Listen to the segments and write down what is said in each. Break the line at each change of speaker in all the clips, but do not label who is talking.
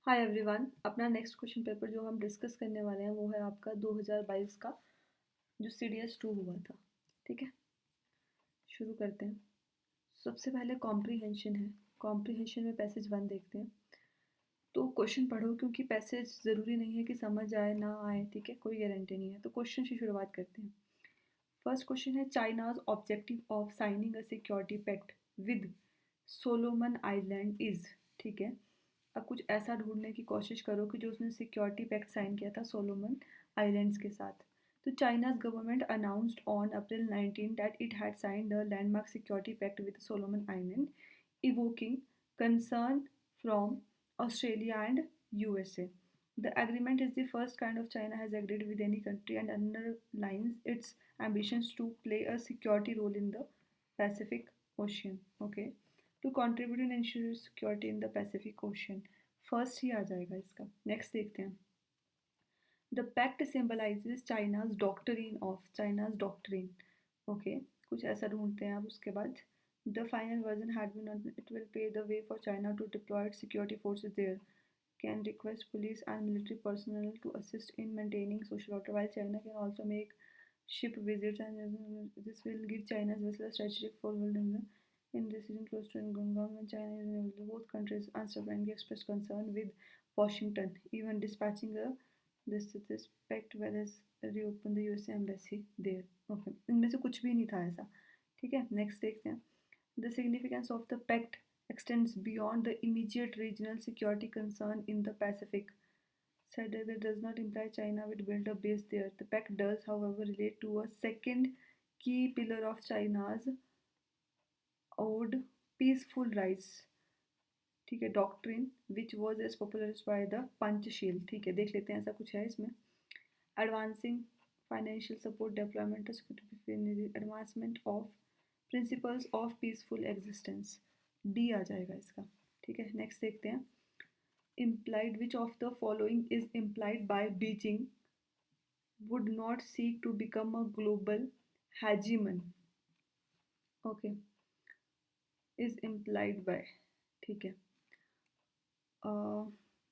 Hi everyone. अपना next question paper जो हम डिस्कस करने वाले हैं वो है आपका 2022 का जो CDS 2 हुआ था। ठीक है, शुरू करते हैं। सबसे पहले कॉम्प्रीहेंशन है। कॉम्प्रीहेंशन में पैसेज 1 देखते हैं। तो क्वेश्चन पढ़ो क्योंकि पैसेज ज़रूरी नहीं है कि समझ आए ना आए। ठीक है, कोई गारंटी नहीं है। तो क्वेश्चन से शुरुआत करते हैं। फर्स्ट क्वेश्चन है China's objective of signing a security pact with Solomon island is. ठीक है, अब कुछ ऐसा ढूंढने की कोशिश करो कि जो उसने सिक्योरिटी पैक्ट साइन किया था सोलोमन आइलैंड्स के साथ। तो China's government announced on April 19 that it had signed the landmark security pact with Solomon island, evoking concern from Australia and USA. The agreement is the first kind of China has agreed with any country and underlines its ambitions to play a security role in the Pacific Ocean. Okay, to contribute and ensure security in the Pacific Ocean. First ही आ जाएगा इसका। Next देखते हैं। The pact symbolizes China's doctrine of China's doctrine. Okay, कुछ ऐसा ढूंढते हैं आप। उसके बाद the final version had been it will pay the way for China to deploy its security forces there, can request police and military personnel to assist in maintaining social order, while China can also make ship visits, and this will give China's vessel a strategic foothold in the region close to Gangwon. When China is involved, both countries unsubstantially expressed concern with Washington, even dispatching a this pact whereas reopen the USA embassy there. Okay, इनमें से कुछ भी नहीं था ऐसा। ठीक है, next देखते हैं। The significance of the pact extends beyond the immediate regional security concern in the Pacific. Said that it does not imply China would build a base there. The pact does, however, relate to a second key pillar of China's owed peaceful rise. ठीक है, doctrine which was as popular by the Panchsheel. ठीक है, देख लेते हैं ऐसा कुछ है इसमें। Advancing financial support development advancement of principles of peaceful existence. D आ जाएगा इसका। ठीक है, नेक्स्ट देखते हैं। Implied which of the following is implied by Beijing would not seek to become a global hegemon. Okay, is implied by. ठीक है,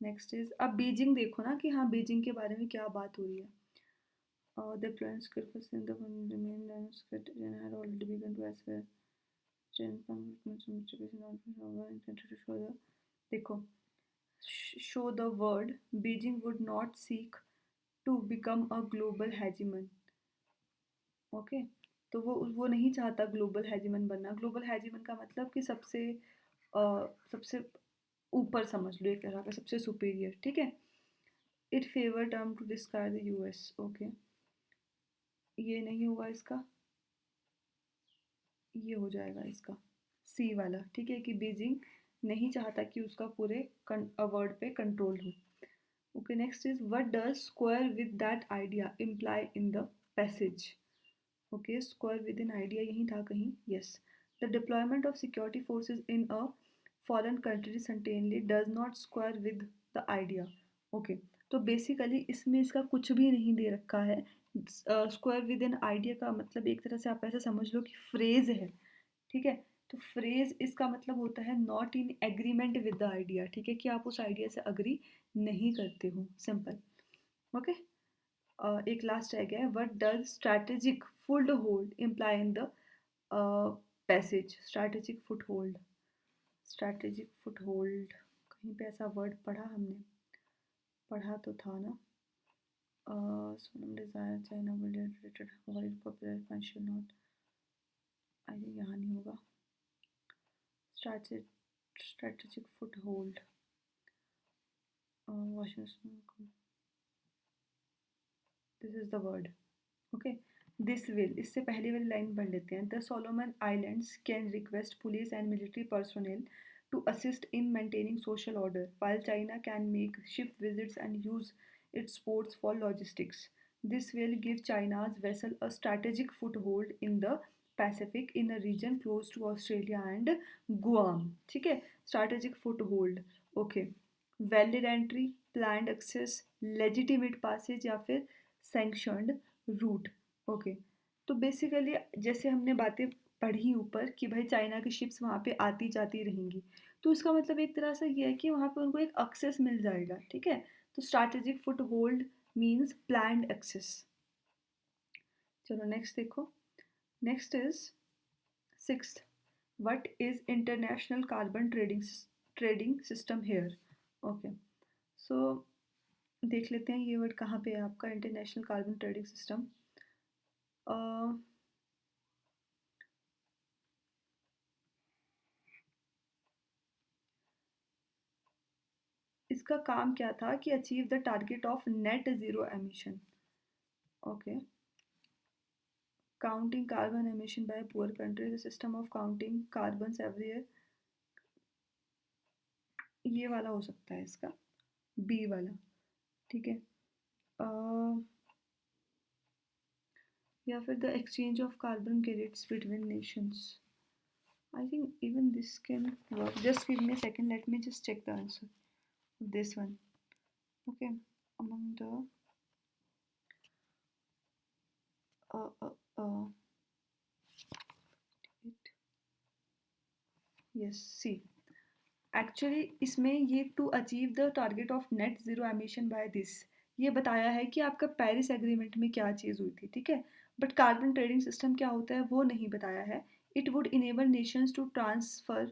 next is अब बीजिंग देखो ना कि हाँ बीजिंग के बारे में क्या बात हो रही है। The plans purpose in the remain manuscript had already begun to as well. देखो, show the word Beijing would not seek to become a global hegemon. Okay, तो वो नहीं चाहता ग्लोबल हेजिमन बनना। ग्लोबल हेजिमन का मतलब कि सबसे ऊपर समझ लो, एक तरह का सबसे सुपीरियर। ठीक है, it favour term to describe the US. Okay, ये नहीं हुआ इसका, ये हो जाएगा इसका सी वाला। ठीक है, कि बीजिंग नहीं चाहता कि उसका पूरे वर्ड पे कंट्रोल हो। Okay, next is what does square with that idea imply in the passage. Okay, square with in idea यही था कहीं। Yes, the deployment of security forces in a foreign country certainly does not square with the idea. Okay, तो basically इसमें इसका कुछ भी नहीं दे रखा है। स्क्वायर विद इन आइडिया का मतलब एक तरह से आप ऐसे समझ लो कि फ्रेज है। ठीक है, तो फ्रेज इसका मतलब होता है not in agreement with the idea. ठीक है, कि आप उस आइडिया से अग्री नहीं करते हो, सिंपल। ओके, एक लास्ट रह गया है। What does strategic foot hold imply in the passage. Strategic foot hold, strategic foot hold कहीं पे ऐसा वर्ड पढ़ा हमने, पढ़ा तो था ना। सोनम डिजायर चाइना रिलेटेड हवाई popular pension note, I think यहाँ नहीं होगा। Strategic foot hold, Washington, this is the word. Okay, this will, इससे पहले वाली लाइन पढ़ लेते हैं। The Solomon islands can request police and military personnel to assist in maintaining social order, while China can make ship visits and use its ports for logistics. This will give China's vessel a strategic foothold in the Pacific in a region close to Australia and Guam. ठीक है, strategic foothold. Okay, valid entry, planned access, legitimate passage या फिर sanctioned route. Okay, तो basically जैसे हमने बातें पढ़ी ऊपर कि भाई चाइना की शिप्स वहाँ पे आती जाती रहेंगी, तो इसका मतलब एक तरह से ये है कि वहाँ पे उनको एक एक्सेस मिल जाएगा, ठीक है। तो strategic foothold means planned access. चलो नेक्स्ट देखो। Next is sixth, what is international carbon trading system here. Okay, so देख लेते हैं ये वर्ड कहाँ पे है आपका, इंटरनेशनल कार्बन ट्रेडिंग सिस्टम। इसका काम क्या था कि achieve the target of net zero emission. Okay, counting carbon emission by poor countries, the system of counting carbon every year. ये वाला हो सकता है इसका, बी वाला, ठीक है। या फिर the exchange of carbon credits between Nations. I think even this can work. Just give me a second. Let me just check the answer of this one. Okay, among the uh, uh, uh, yes, see. Actually इसमें ये to achieve the target of net zero emission by this, ये बताया है कि आपका Paris agreement में क्या चीज़ हुई थी, ठीक है। बट कार्बन ट्रेडिंग सिस्टम क्या होता है वो नहीं बताया है। It would enable nations to transfer,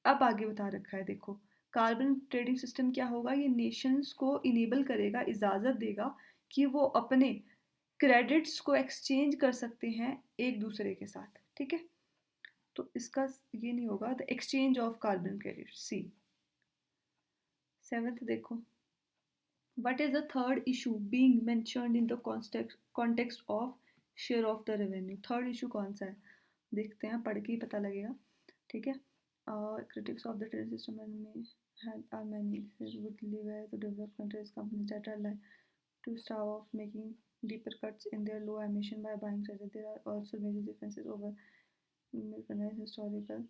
अब आगे बता रखा है देखो। कार्बन ट्रेडिंग सिस्टम क्या होगा, ये नेशंस को इनेबल करेगा, इजाज़त देगा कि वो अपने क्रेडिट्स को एक्सचेंज कर सकते हैं एक दूसरे के साथ, ठीक है। तो इसका ये नहीं होगा, the exchange of carbon credit, see. Seventh देखो, what is the third issue being mentioned in the context of share of the revenue। Third issue कौन सा है, देखते हैं, पढ़ के ही पता लगेगा, ठीक है। critics of the trade system are many would leave to developed countries companies that are like to starve of making deeper cuts in their low emission by buying credit। There are also major differences over recognized historical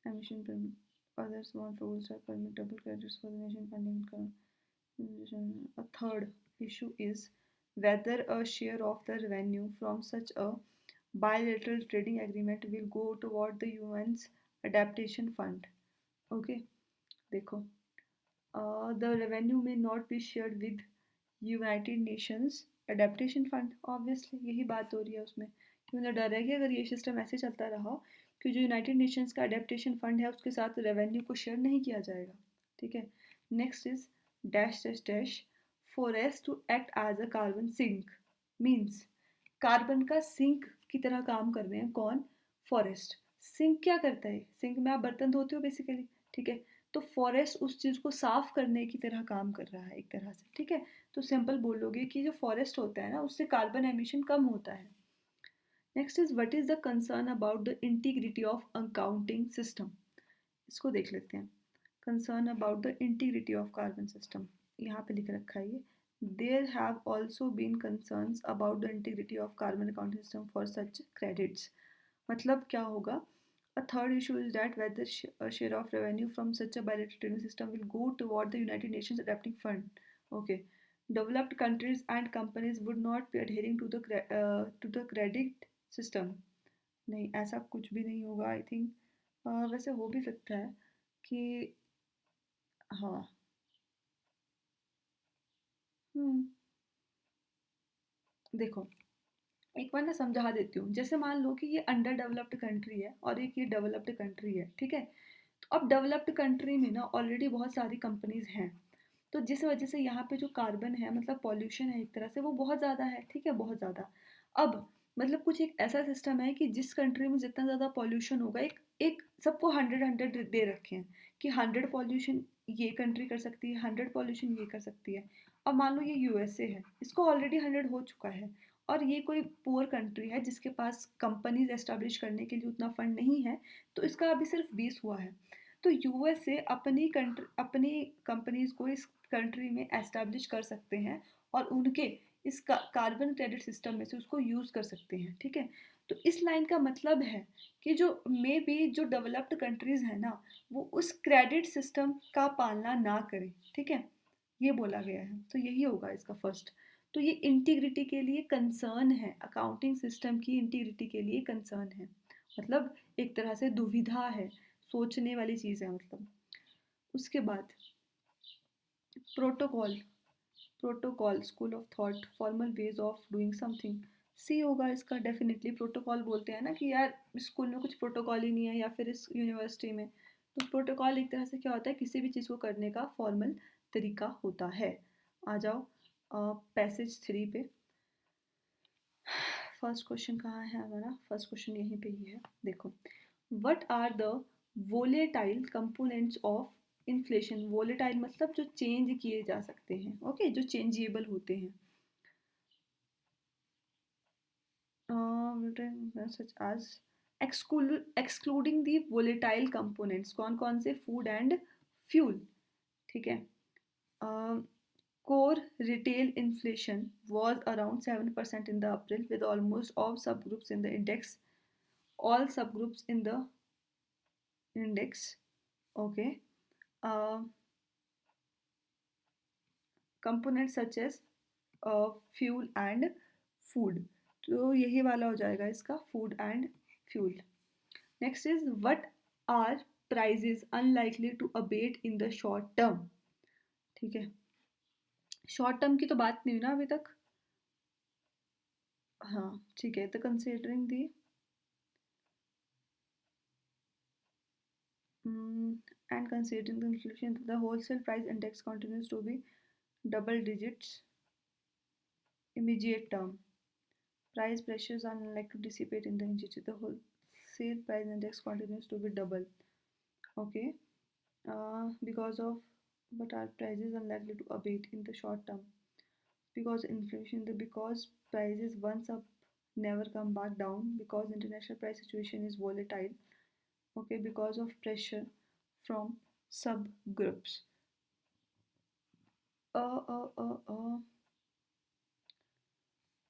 emission permit. Others want rules that permit double credits for the nation funding. A third issue is whether a share of the revenue from such a bilateral trading agreement will go toward the UN's adaptation fund। Okay, देखो, the revenue may not be shared with United Nations adaptation fund. Obviously यही बात हो रही है उसमें कि मुझे डर है कि अगर ये सिस्टम ऐसे चलता रहा कि जो यूनाइटेड नेशंस का अडेप्टेशन फंड है उसके साथ रेवेन्यू को शेयर नहीं किया जाएगा, ठीक है। Next is dash dash dash, forest to act as a carbon sink means carbon का सिंक की तरह काम कर रहे हैं कौन, फॉरेस्ट। सिंक क्या करता है, सिंक में आप बर्तन धोते हो बेसिकली, ठीक है। तो फॉरेस्ट उस चीज़ को साफ करने की तरह काम कर रहा है एक तरह से, ठीक है। तो सिंपल बोलोगे कि जो फॉरेस्ट होता है ना उससे कार्बन एमिशन कम होता है। Next is what is the concern about the integrity of accounting system. इसको देख लेते हैं। Concern about the integrity of carbon system, यहाँ पे लिख रखा है ये। There have also been concerns about the integrity of carbon accounting system for such credits. मतलब क्या होगा, a third issue is that whether a share of revenue from such a bilateral trading system will go toward the United Nations Adapting Fund। Okay, developed countries and companies would not be adhering to the credit system। नहीं, ऐसा कुछ भी नहीं होगा I think. वैसे हो भी सकता है कि हाँ, देखो एक बार ना समझा देती हूँ। जैसे मान लो कि ये अंडर डेवलप्ड कंट्री है और एक ये डेवलप्ड कंट्री है, ठीक है। तो अब डेवलप्ड कंट्री में ना ऑलरेडी बहुत सारी कंपनीज हैं, तो जिस वजह से यहाँ पे जो कार्बन है मतलब पॉल्यूशन है एक तरह से वो बहुत ज़्यादा है, ठीक है, बहुत ज़्यादा। अब मतलब कुछ एक ऐसा सिस्टम है कि जिस कंट्री में जितना ज़्यादा पॉल्यूशन होगा, एक एक सबको 100 दे रखे हैं कि 100 पॉल्यूशन ये कंट्री कर सकती है, 100 पॉल्यूशन ये कर सकती है। अब मान लो ये यूएसए है, इसको ऑलरेडी 100 हो चुका है, और ये कोई पुअर कंट्री है जिसके पास कंपनीज एस्टेब्लिश करने के लिए उतना फंड नहीं है, तो इसका अभी सिर्फ 20 हुआ है। तो यूएसए अपनी कंपनीज को इस कंट्री में एस्टेब्लिश कर सकते हैं और उनके इस कार्बन क्रेडिट सिस्टम में से उसको यूज़ कर सकते हैं, ठीक है। तो इस लाइन का मतलब है कि जो मे बी जो डेवलप्ड कंट्रीज़ हैं ना वो उस क्रेडिट सिस्टम का पालना ना करें, ठीक है, ये बोला गया है। तो यही होगा इसका फर्स्ट। तो ये इंटीग्रिटी के लिए कंसर्न है, अकाउंटिंग सिस्टम की इंटीग्रिटी के लिए कंसर्न है, मतलब एक तरह से दुविधा है, सोचने वाली चीज़ है मतलब। उसके बाद protocol, protocol school of thought, formal ways of doing something. C होगा इसका डेफिनेटली। प्रोटोकॉल बोलते हैं ना कि यार स्कूल में कुछ प्रोटोकॉल ही नहीं है, या फिर इस यूनिवर्सिटी में। तो प्रोटोकॉल एक तरह से क्या होता है, किसी भी चीज़ को करने का फॉर्मल तरीका होता है। आ जाओ पैसेज 3 पे। फर्स्ट क्वेश्चन कहाँ है हमारा? फर्स्ट क्वेश्चन यहीं पे ही है, देखो। What are the volatile components of inflation? Volatile मतलब जो चेंज किए जा सकते हैं, ओके, जो चेंजेबल होते हैं। सच एज एक्सक्लूडिंग दी वोलेटाइल कंपोनेंट्स, कौन कौन से? फूड एंड फ्यूल, ठीक है। Core retail inflation was around 7% in the April, with almost all subgroups in the index. All subgroups in the index. Okay. Uh, Components such as fuel and food. तो यही वाला हो जाएगा इसका, food and fuel. Next is what are prices unlikely to abate in the short term? ठीक है, short term की तो बात नहीं हुई ना अभी तक। हाँ ठीक है, तो considering the and considering the inflation, the wholesale price index continues to be double digits immediate term. Price pressures are unlikely to dissipate in the immediate. The wholesale price index continues to be double. Okay, because of but our prices unlikely to abate in the short term because inflation. Because prices once up never come back down, because international price situation is volatile. Okay, because of pressure from subgroups.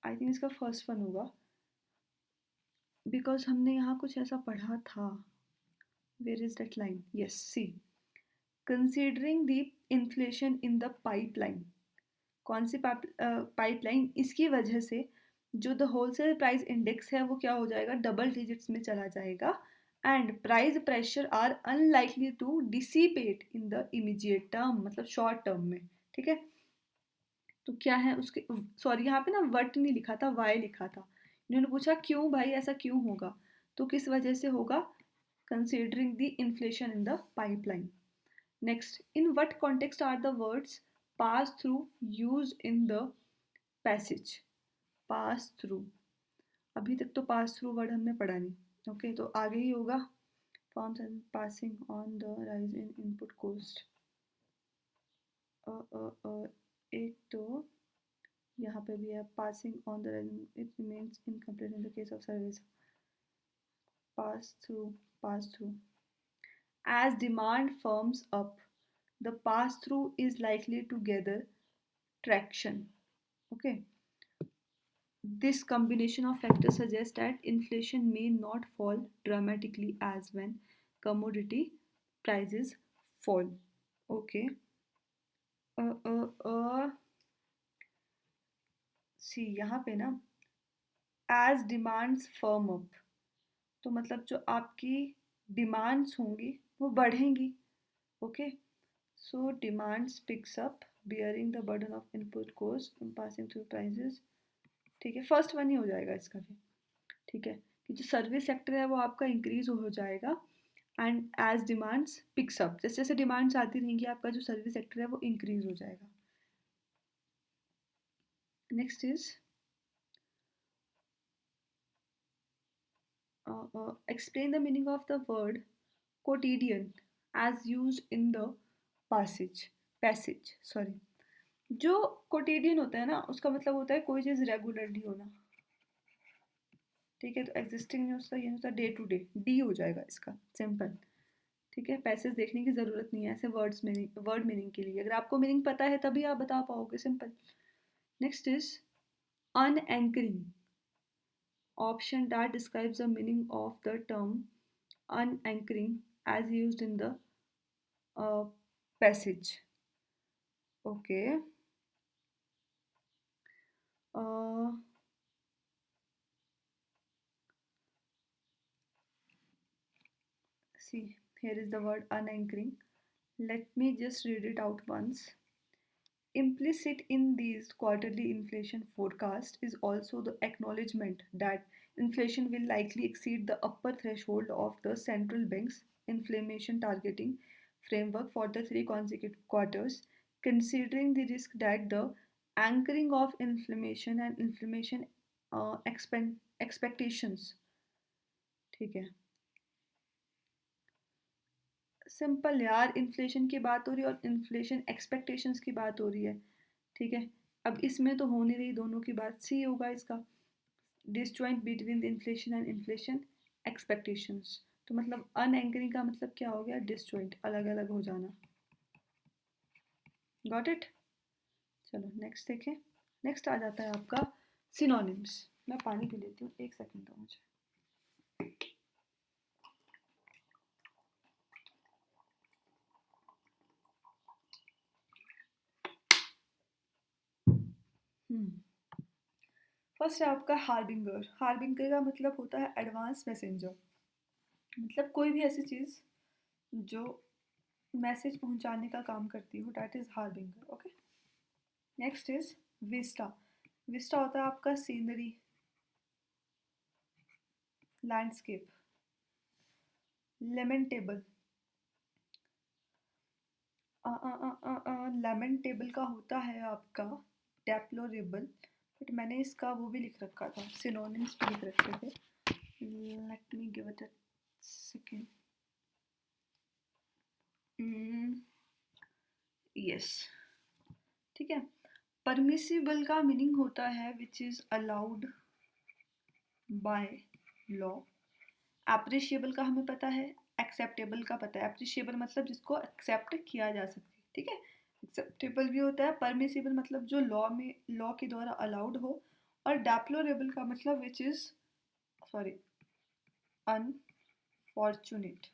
I think इसका first one होगा, because हमने यहाँ कुछ ऐसा पढ़ा था। Where is that line? Yes, see considering the inflation in the pipeline. कौन सी पाइपलाइन? इसकी वजह से जो द होलसेल प्राइस इंडेक्स है वो क्या हो जाएगा, डबल डिजिट्स में चला जाएगा। And price pressure are unlikely to dissipate in the immediate term, मतलब शॉर्ट टर्म में, ठीक है। तो क्या है उसके, सॉरी यहाँ पे ना वट नहीं लिखा था, वाई लिखा था। इन्होंने पूछा क्यों भाई ऐसा क्यों होगा, तो किस वजह से होगा? Considering the inflation in the pipeline. Next, in what context or the words pass through use in the passage? Pass through, अभी तक तो पास थ्रू वर्ड हमने पढ़ा नहीं। ओके, तो आगे ही होगा forms and passing on the rise in input cost. एक तो यहाँ पे भी है passing on the it remains incomplete in the case of service. Pass through as demand firms up, the pass through is likely to gather traction. Okay, this combination of factors suggests that inflation may not fall dramatically as when commodity prices fall. Okay, सी यहाँ पे ना as demands firm up, तो मतलब जो आपकी demands होंगी वो बढ़ेंगी। Okay, so demands picks up bearing the burden of input cost passing through prices. ठीक है, फर्स्ट वन ही हो जाएगा इसका भी। ठीक है, कि जो सर्विस सेक्टर है वो आपका इंक्रीज हो जाएगा and as demands picks up, जैसे जैसे डिमांड्स आती रहेंगी आपका जो सर्विस सेक्टर है वो इंक्रीज हो जाएगा। Next is explain the meaning of the word quotidian as used in the passage sorry। जो quotidian होता है ना उसका मतलब होता है कोई चीज़ रेगुलरली होना। ठीक है, तो एग्जिस्टिंग न्यूज़ का ये होता है डे टू डे, डी हो जाएगा इसका, सिंपल। ठीक है, पैसेज देखने की ज़रूरत नहीं है ऐसे वर्ड मीनिंग के लिए, अगर आपको मीनिंग पता है तभी आप बता पाओगे, simple. Next is unanchoring, option that describes the meaning of the term unanchoring as used in the passage. Okay. See, here is the word unanchoring. Let me just read it out once. Implicit in these quarterly inflation forecasts is also the acknowledgement that inflation will likely exceed the upper threshold of the central bank's inflation targeting framework for the three consecutive quarters, considering the risk that the anchoring of inflation and inflation expectations, ठीक है, simple यार, inflation की बात हो रही है और inflation expectations की बात हो रही है, ठीक है। अब इसमें तो हो नहीं रही दोनों की बात, सी होगा इसका, disjoint between the inflation and inflation expectations. तो मतलब अनएंकरिंग का मतलब क्या हो गया, डिसजॉइंट, अलग अलग हो जाना। Got it. चलो नेक्स्ट देखें। नेक्स्ट आ जाता है आपका सिनोनिम्स। मैं पानी पी लेती हूँ, एक सेकेंड दो मुझे। फर्स्ट है आपका हार्बिंगर। हार्बिंगर का मतलब होता है एडवांस मैसेंजर, मतलब कोई भी ऐसी चीज़ जो मैसेज पहुंचाने का काम करती हो, that is harbinger. Okay, next is Vista. Vista होता है आपका सीनरी, लैंडस्केप। लेमेंटेबल, लेमेंटेबल का होता है आपका डेप्लोरेबल, बट मैंने इसका वो भी लिख रखा था, सिनोनिम्स भी लिख रखे थे। Let me give it a second. Yes, ठीक है। परमिसिबल का मीनिंग होता है which is allowed by law. Appreciable का हमें पता है, एक्सेप्टेबल का पता है। एप्रिशिएबल मतलब जिसको एक्सेप्ट किया जा सके, ठीक है। एक्सेप्टेबल भी होता है। परमिसिबल मतलब जो लॉ के द्वारा अलाउड हो। और डेप्लोरेबल का मतलब विच इज़, सॉरी, अनफॉर्चुनेट,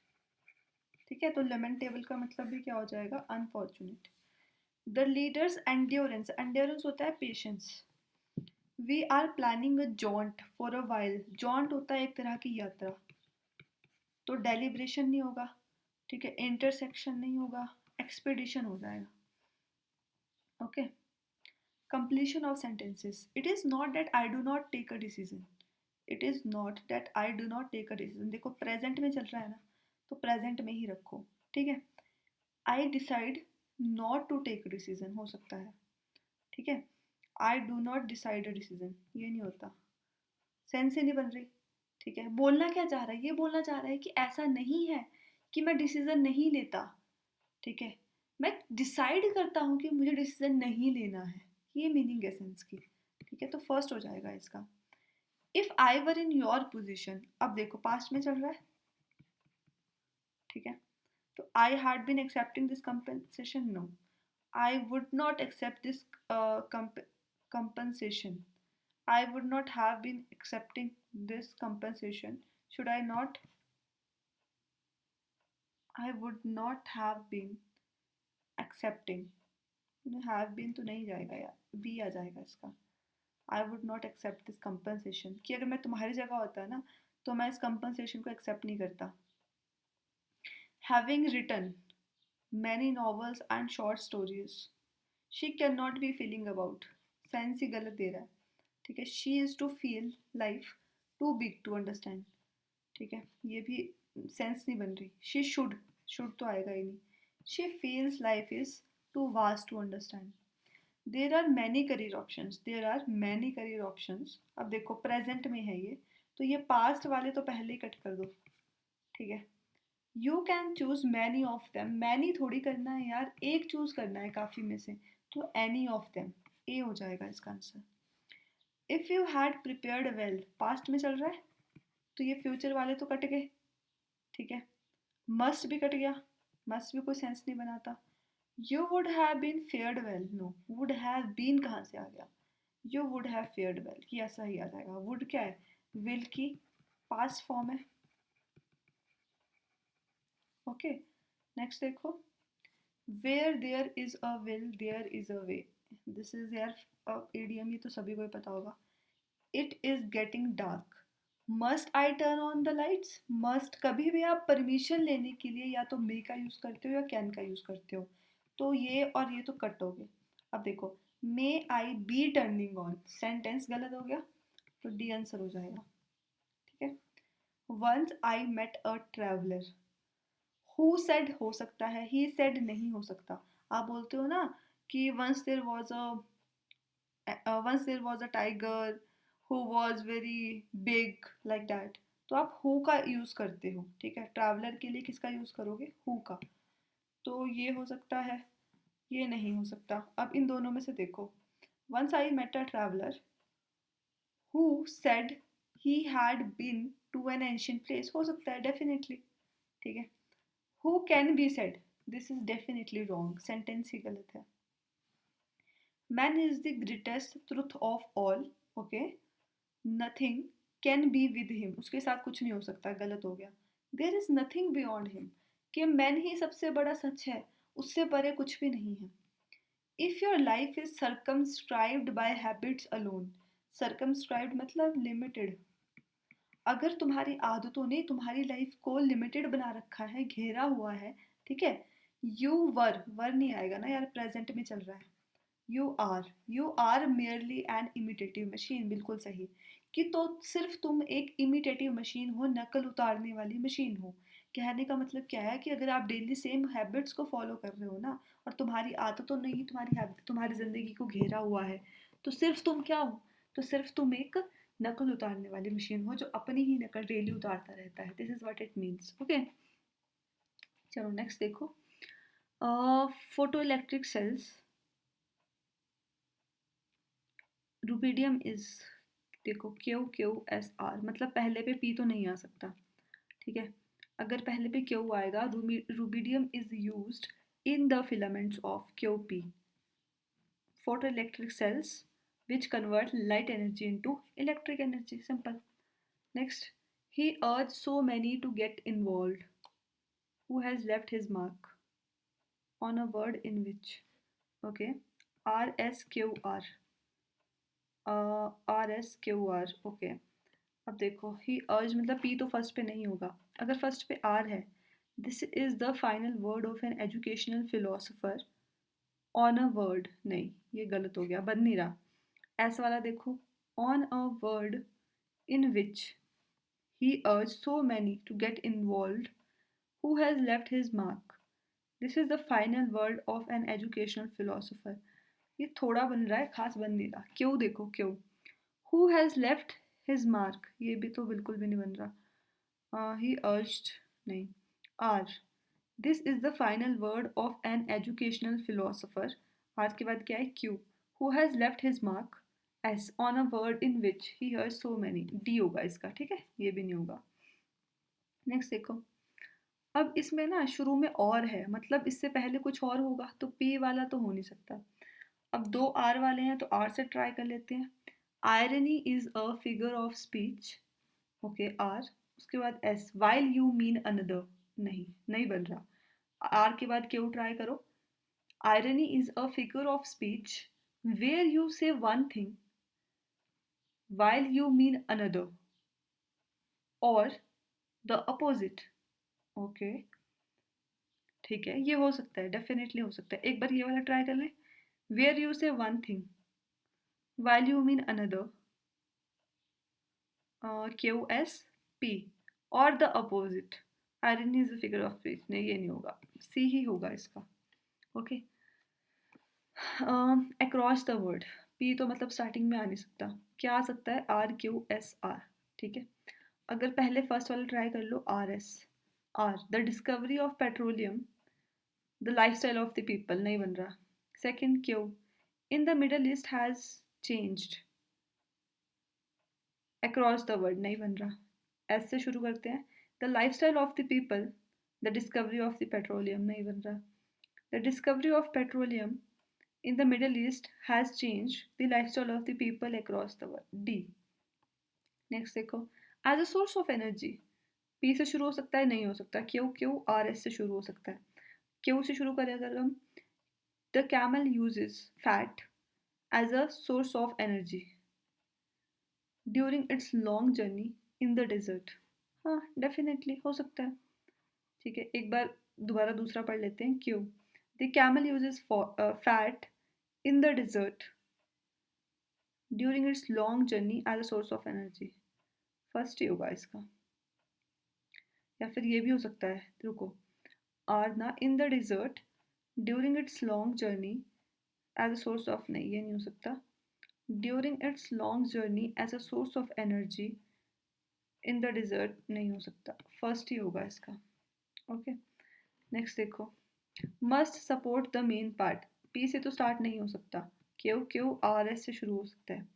ठीक है। तो लेमेंटेबल का मतलब भी क्या हो जाएगा, unfortunate. The leaders endurance, endurance होता है patience. We are planning a jaunt for a while. Jaunt होता है एक तरह की यात्रा, तो डेलिब्रेशन नहीं होगा, ठीक है, इंटरसेक्शन नहीं होगा, एक्सपेडिशन हो जाएगा। Okay, completion of sentences. It is not that I do not take a decision, it is not that I do not take a decision. देखो प्रेजेंट में चल रहा है ना, तो प्रेजेंट में ही रखो, ठीक है। I decide not to take a decision हो सकता है, ठीक है। I do not decide a decision, ये नहीं होता, सेंस ही नहीं बन रही, ठीक है। बोलना क्या चाह रहा है, ये बोलना चाह रहा है कि ऐसा नहीं है कि मैं डिसीजन नहीं लेता, ठीक है, मैं डिसाइड करता हूँ कि मुझे डिसीजन नहीं लेना है, ये मीनिंग है सेंस की, ठीक है। तो फर्स्ट हो जाएगा इसका। If I were in your position, अब देखो पास्ट में चल रहा है, ठीक है। तो I had been accepting this compensation, no, I would not accept this compensation. I would not have been accepting this compensation. Should I not? I would not have been accepting. Have been तो नहीं जाएगा यार, B आ जाएगा इसका। I would not accept this compensation, कि अगर मैं तुम्हारी जगह होता है ना, तो मैं इस compensation को accept नहीं करता। Having written many novels and short stories, she cannot be feeling about, sense ही गलत दे रहा है, ठीक है। She is to feel life too big to understand, ठीक है, ये भी सेंस नहीं बन रही। शी शुड तो आएगा ही नहीं। She feels life is too vast to understand. There are many career options, there are many career options. अब देखो प्रेजेंट में है ये, तो ये पास्ट वाले तो पहले ही कट कर दो, ठीक है। You can choose many of them, many थोड़ी करना है यार, एक चूज करना है काफ़ी में से, तो एनी ऑफ देम, ए हो जाएगा इसका answer. If you had prepared well, past में चल रहा है, तो ये फ्यूचर वाले तो कट गए, ठीक है। मस्ट भी कट गया, मस्ट भी कोई सेंस नहीं बनाता। You would have been fared well, no, would have been कहाँ से आ गया, you would have fared well, कि ऐसा ही आ जाएगा। वुड क्या है, विल की पास्ट फॉर्म है। ओके, नेक्स्ट देखो, where there is a will there is a way. This is यार एडीएम, ये तो सभी को ही पता होगा। It is getting dark, must I turn on the lights, must कभी भी आप परमिशन लेने के लिए या तो मे का यूज़ करते हो या कैन का यूज़ करते हो, तो ये और ये तो कट हो गए। अब देखो, मे आई बी टर्निंग ऑन, सेंटेंस गलत हो गया, तो डी आंसर हो जाएगा। ठीक है। Once I met a traveller, who said हो सकता है, ही सेड नहीं हो सकता। आप बोलते हो ना कि once there was a tiger who was very big like that, तो आप who का यूज करते हो। ठीक है, ट्रैवलर के लिए किसका यूज करोगे, who का। तो ये हो सकता है, ये नहीं हो सकता। अब इन दोनों में से देखो, once I met a traveler who said he had been to an ancient place, हो सकता है डेफिनेटली। ठीक है। who can be said, this is definitely wrong, sentence ही गलत है। man is the greatest truth of all, okay, nothing can be with him, उसके साथ कुछ नहीं हो सकता, गलत हो गया। there is nothing beyond him, कि मैन ही सबसे बड़ा सच है, उससे परे कुछ भी नहीं है। if your life is circumscribed by habits alone, circumscribed मतलब लिमिटेड, अगर तुम्हारी आदतों ने तुम्हारी लाइफ को लिमिटेड बना रखा है, घेरा हुआ है, ठीक है। यू वर नहीं आएगा ना यार, प्रेजेंट में चल रहा है। You are merely an imitative machine, बिल्कुल सही। कि तो सिर्फ तुम एक इमिटेटिव मशीन हो, नकल उतारने वाली मशीन हो। कहने का मतलब क्या है कि अगर आप डेली सेम हैबिट्स को फॉलो कर रहे हो ना, और तुम्हारी आदतों ने ही तुम्हारी हैबिट तुम्हारी ज़िंदगी को घेरा हुआ है, तो सिर्फ तुम क्या हो, तो सिर्फ तुम एक नकल उतारने वाली मशीन हो जो अपनी ही नकल डेली उतारता रहता है। This is what it means, okay. चलो नेक्स्ट देखो, photo electric sales, rubidium is, देखो QQSR, मतलब पहले पे पी तो नहीं आ सकता। ठीक है, अगर पहले पे क्यू आएगा, rubidium is used in the filaments of QP, photo electric sales which convert light energy into electric energy, simple। Next, he urged so many to get involved, who has left his mark on a word in which, okay, RSQR, RSQR, okay. अब देखो, ही अर्ज मतलब P तो first पे नहीं होगा, अगर first पे आर है, this is the final word of an educational philosopher on a word, नहीं ये गलत हो गया, बन नहीं रहा। ऐसा वाला देखो, on a word in which he urged so many to get involved, who has left his mark. This is the final word of an educational philosopher. ये थोड़ा बन रहा है, खास बन नहीं रहा। क्यों देखो, क्यों, who has left his mark, ये भी तो बिल्कुल भी नहीं बन रहा। he urged, नहीं, are, this is the final word of an educational philosopher, आज के बाद क्या है, Q, who has left his mark, S, on a word in which he heard so many, D होगा इसका, ठीक है, ये भी नहीं होगा। नेक्स्ट देखो, अब इसमें ना शुरू में और है, मतलब इससे पहले कुछ और होगा, तो P वाला तो हो नहीं सकता। अब दो R वाले हैं, तो R से ट्राई कर लेते हैं। Irony is a figure of speech, okay, R, उसके बाद S, while you mean another, नहीं नहीं बन रहा। आर के बाद क्यों ट्राई करो, irony is a figure of speech where you say one thing while you mean another, और द अपोजिट, ओके। ठीक है, ये हो सकता है, डेफिनेटली हो सकता है। एक बार ये वाला ट्राई कर लें, where you say one thing while you mean another, QSP, और the opposite, irony is a figure of speech, नहीं ये नहीं होगा, सी ही होगा इसका, okay. Across the word, P तो मतलब स्टार्टिंग में आ नहीं सकता, क्या आ सकता है, RQSR, ठीक है। अगर पहले फर्स्ट वाला ट्राई कर लो, RS, R, the discovery of petroleum, the life style of the people, नहीं बन रहा। Second, Q, in the middle east has changed, across the word, नहीं बन रहा। एस से शुरू करते हैं, the life style of the people, the discovery of the petroleum, नहीं बन रहा। The discovery of petroleum in the Middle East has changed the lifestyle of the people across the world. D. Next देखो, as a source of energy, P से शुरू हो सकता है, नहीं हो सकता। क्यू, RS से शुरू हो सकता है। क्यू से शुरू करें अगर हम, the camel uses fat as a source of energy during its long journey in the desert. हाँ डेफिनेटली हो सकता है। ठीक है, एक बार दोबारा दूसरा पढ़ लेते हैं। क्यों the camel uses fat in the desert during its long journey as a source of energy. First ही होगा इसका। या फिर ये भी हो सकता है, रुको, आर ना in the desert during its long journey as a source of, नहीं ये नहीं हो सकता। During its long journey as a source of energy in the desert नहीं हो सकता, फर्स्ट ही होगा इसका। ओके, नेक्स्ट देखो, must support the main part. P से तो स्टार्ट नहीं हो सकता, क्यू क्यू आर एस से शुरू हो सकता है।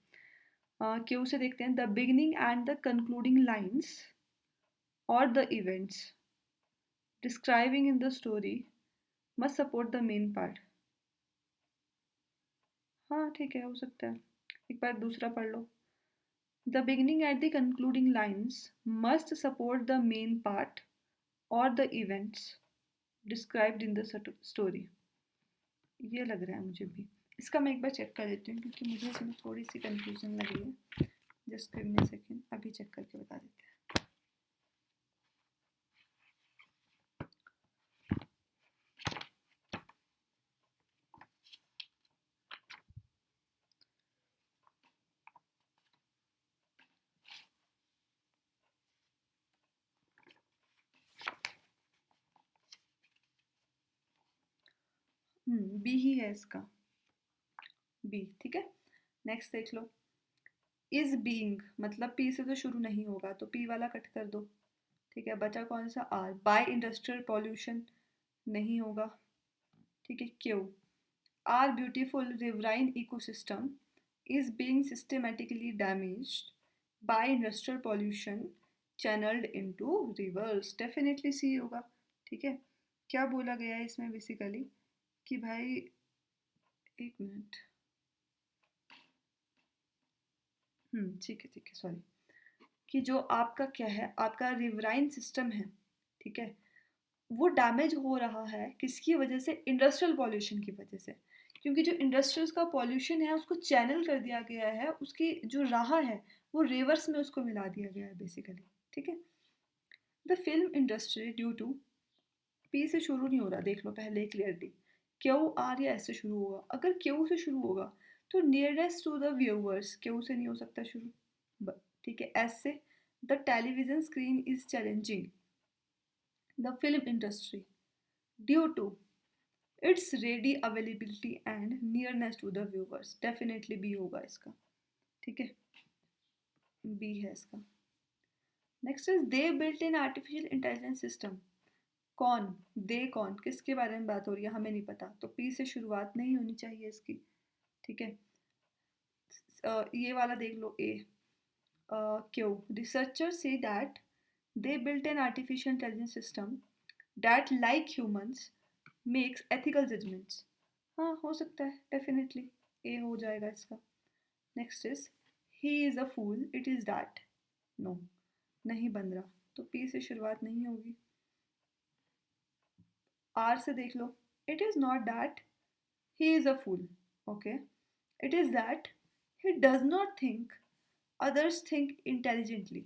क्यू से देखते हैं, the beginning and the concluding lines और the events describing in the story must support the main part. हाँ ठीक है, हो सकता है। एक बार दूसरा पढ़ लो। The beginning at the concluding lines must support the main part और the events described in the story. ये लग रहा है मुझे भी। इसका मैं एक बार चेक कर लेती हूँ क्योंकि मुझे इसमें थोड़ी सी कंफ्यूजन लग रही है। Just give me a second, अभी चेक करके बता देते हैं। बी ही है इसका, बी। ठीक है, नेक्स्ट देख लो। इज बीइंग मतलब पी से तो शुरू नहीं होगा, तो पी वाला कट कर दो। ठीक है, बचा कौन सा, आर। बाय इंडस्ट्रियल पॉल्यूशन नहीं होगा। ठीक है, Q R beautiful riverine ecosystem is being systematically damaged by industrial pollution channeled into rivers। Definitely C होगा। ठीक है, क्या बोला गया है इसमें बेसिकली कि भाई, एक मिनट, ठीक है सॉरी, कि जो आपका क्या है, आपका रिवराइन सिस्टम है, ठीक है, वो डैमेज हो रहा है किसकी वजह से, इंडस्ट्रियल पॉल्यूशन की वजह से। क्योंकि जो इंडस्ट्रीज का पॉल्यूशन है उसको चैनल कर दिया गया है, उसकी जो राह है वो रिवर्स में उसको मिला दिया गया है बेसिकली। ठीक है, the film industry due to, P से शुरू नहीं हो रहा, देख लो पहले क्लियरली। क्यू आर या एस से शुरू होगा। अगर क्यू से शुरू होगा तो nearest to the viewers, Q से नहीं हो सकता शुरू। ठीक है, एस से, the television screen is challenging the film industry due to its ready availability and nearness to the viewers. Definitely B होगा इसका। ठीक है, बी है इसका। Next is they built in artificial intelligence system. कौन, दे कौन, किसके बारे में बात हो रही है, हमें नहीं पता, तो पी से शुरुआत नहीं होनी चाहिए इसकी। ठीक है, ये वाला देख लो, ए। Q, researcher say that they built an artificial intelligence system that like humans makes ethical judgements. हाँ हो सकता है, डेफिनेटली ए हो जाएगा इसका। Next is he is a fool it is that. No, नहीं बन रहा, तो पी से शुरुआत नहीं होगी। आर से देख लो, it is not that he is a fool, okay, it is that he does not think others think intelligently.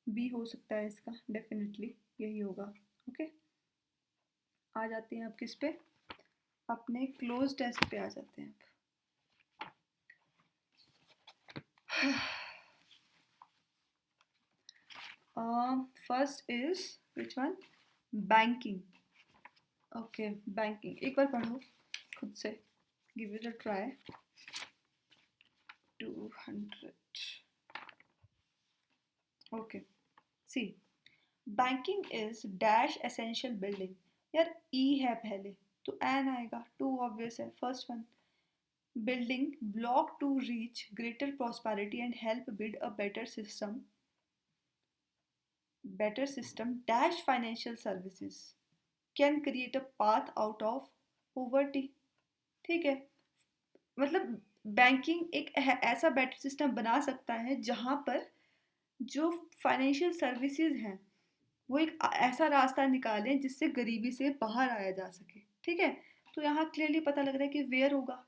B हो सकता है इसका, डेफिनेटली यही होगा। ओके, आ जाते हैं अब किस पे, अपने क्लोज टेस्ट पे आ जाते हैं अब। First is which one, banking. Okay, banking एक बार पढ़ो खुद से, give it a try. 200, okay, see banking is dash essential building. यार ई है पहले तो एन आएगा, टू ऑब्वियस है, first one. Building block to reach greater prosperity and help build a better system dash financial services can create a path out of poverty। ठीक है, मतलब banking एक ऐसा बेटर सिस्टम बना सकता है जहाँ पर जो फाइनेंशियल सर्विसेज हैं वो एक ऐसा रास्ता निकालें जिससे गरीबी से बाहर आया जा सके। ठीक है, तो यहाँ क्लियरली पता लग रहा है कि वेयर होगा।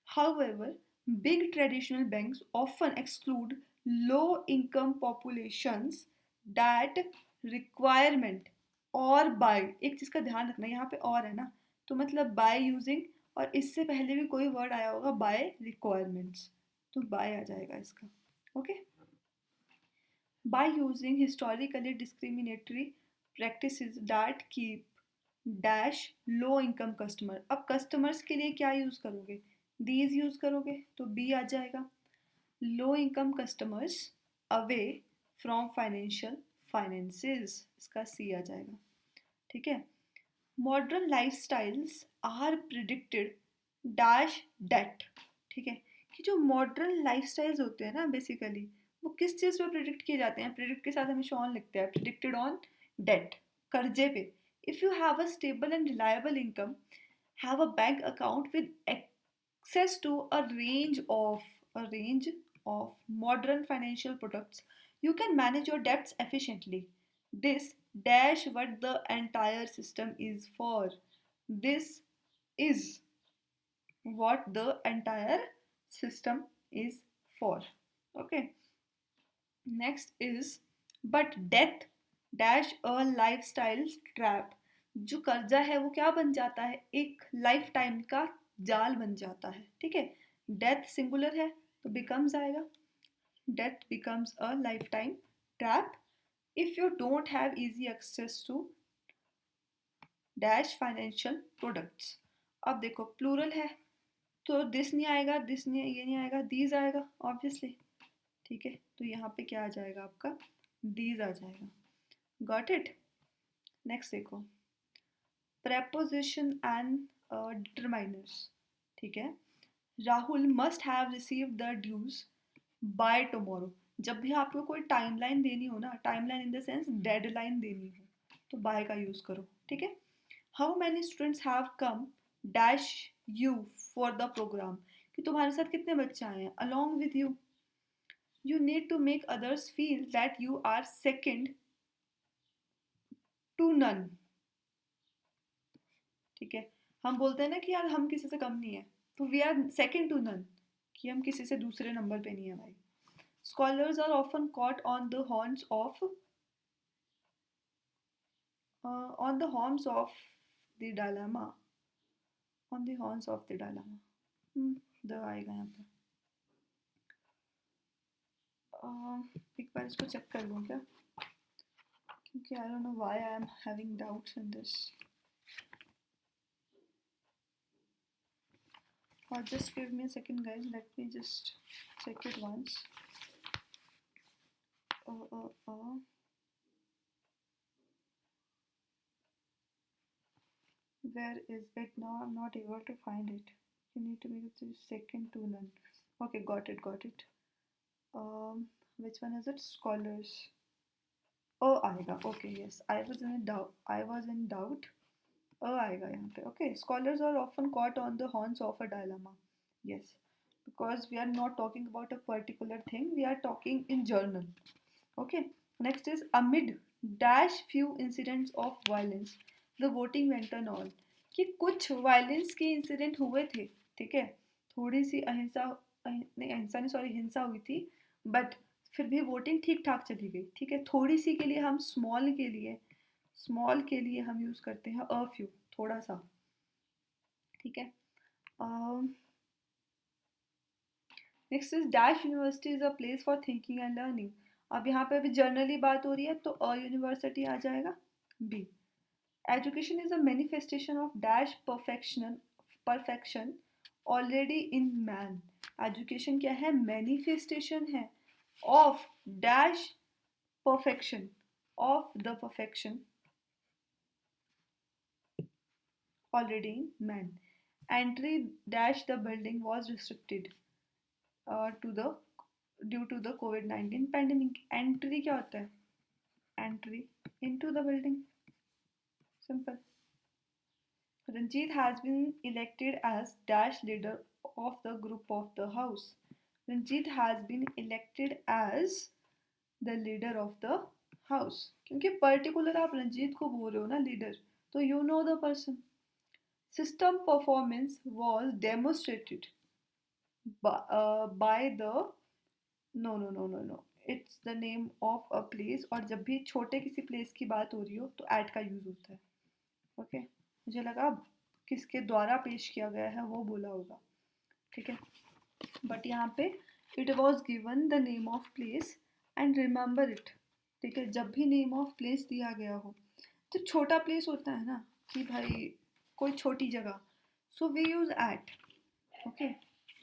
However, big traditional banks often exclude low income populations that requirement और by, एक चीज़ का ध्यान रखना यहाँ पे और है ना, तो मतलब by using, और इससे पहले भी कोई वर्ड आया होगा by requirements, तो by आ जाएगा इसका. Okay. By using historically discriminatory practices that keep dash low income customer. अब customers के लिए क्या यूज़ करोगे? These यूज़ करोगे तो B आ जाएगा. Low income customers away from financial finances, इसका C आ जाएगा. ठीक है. Modern lifestyles are predicted dash debt. ठीक है, कि जो मॉडर्न लाइफस्टाइल्स होते हैं ना बेसिकली, वो किस चीज़ पे प्रिडिक्ट किए जाते हैं? प्रिडिक्ट के साथ हमेशा ऑन लिखते हैं, प्रिडिक्टेड ऑन डेट, कर्जे पे. If you have a stable and reliable income, have a bank account with access to a range of modern financial products, you can manage your debts efficiently. This dash what the entire system is for. This is what the entire system is for. Okay. Next is but death dash a lifestyle trap. जो कर्जा है वो क्या बन जाता है? एक life time का जाल बन जाता है. ठीक है. डेथ सिंगुलर है तो बिकम्स आएगा. Debt becomes a life time trap if you don't have easy access to dash financial products. अब देखो प्लूरल है तो दिस नहीं आएगा, दिस नहीं, ये नहीं आएगा, दीज आएगा ऑब्वियसली. ठीक है, तो यहाँ पे क्या आ जाएगा आपका? दीज आ जाएगा. Got it. नेक्स्ट देखो, प्रेपोजिशन एंड डिटरमाइनर्स. ठीक है. Rahul must have received the dues by tomorrow. जब भी आपको कोई टाइमलाइन देनी हो ना, timeline in the sense deadline देनी हो, तो बाय का यूज करो. ठीक है. How many students have come dash you for the program, कि तुम्हारे साथ कितने बच्चे आए हैं along with you. You need to make others feel that you are second to none. ठीक है. हम बोलते हैं ना कि यार हम किसी से कम नहीं है, तो we are second to none, कि हम किसी से दूसरे नंबर पे नहीं है भाई. Scholars are often caught on the horns of the dilemma. On the horns of the dilemma. The आएगा यहाँ पे. एक बार इसको चेक कर लूँ क्या, क्योंकि I don't know why I am having doubts in this. Or just give me a second, guys. Let me just check it once. Where is it now? I'm not able to find it. You need to make it second to none. Okay, got it. Which one is it? Scholars. Oh, आएगा. Okay, yes. I was in doubt. आएगा यहाँ पे. Okay, scholars are often caught on the horns of a dilemma. Yes, because we are not talking about a particular thing. We are talking in journal. Okay. Next is amid dash few incidents of violence, the voting went on all. कि कुछ violence के incident हुए थे. ठीक है. थोड़ी सी हिंसा हुई थी, बट फिर भी वोटिंग ठीक ठाक चली गई. ठीक है. थोड़ी सी के लिए हम स्मॉल के लिए हम यूज करते हैं अ फ्यू, थोड़ा सा. ठीक है. Next is dash university is a place for thinking and learning. अब यहाँ पे अभी जर्नली बात हो रही है तो अ यूनिवर्सिटी आ जाएगा. B. Education is a manifestation of dash perfection already in man. Education क्या है? मैनिफेस्टेशन है of dash perfection, of the perfection already in man. Entry dash the building was restricted to the due to the COVID-19 pandemic. Entry क्या होता है? Entry into the building. Simple. Ranjit has been elected as dash leader of the group of the house. Ranjit has been elected as the leader of the house. क्योंकि particular आप रंजीत को बोल रहे हो ना लीडर, तो you know the person. System performance was demonstrated by the no no no no no, it's the name of a place, और जब भी छोटे किसी प्लेस की बात हो रही हो तो एट का यूज़ होता है। ओके, मुझे लगा किसके द्वारा पेश किया गया है वो बोला होगा। ठीक है, बट यहाँ पे it was given the name of place and remember it. ठीक है, जब भी नेम ऑफ प्लेस दिया गया हो, तो छोटा प्लेस होता है ना कि भाई कोई छोटी जगह, so we use at. Okay,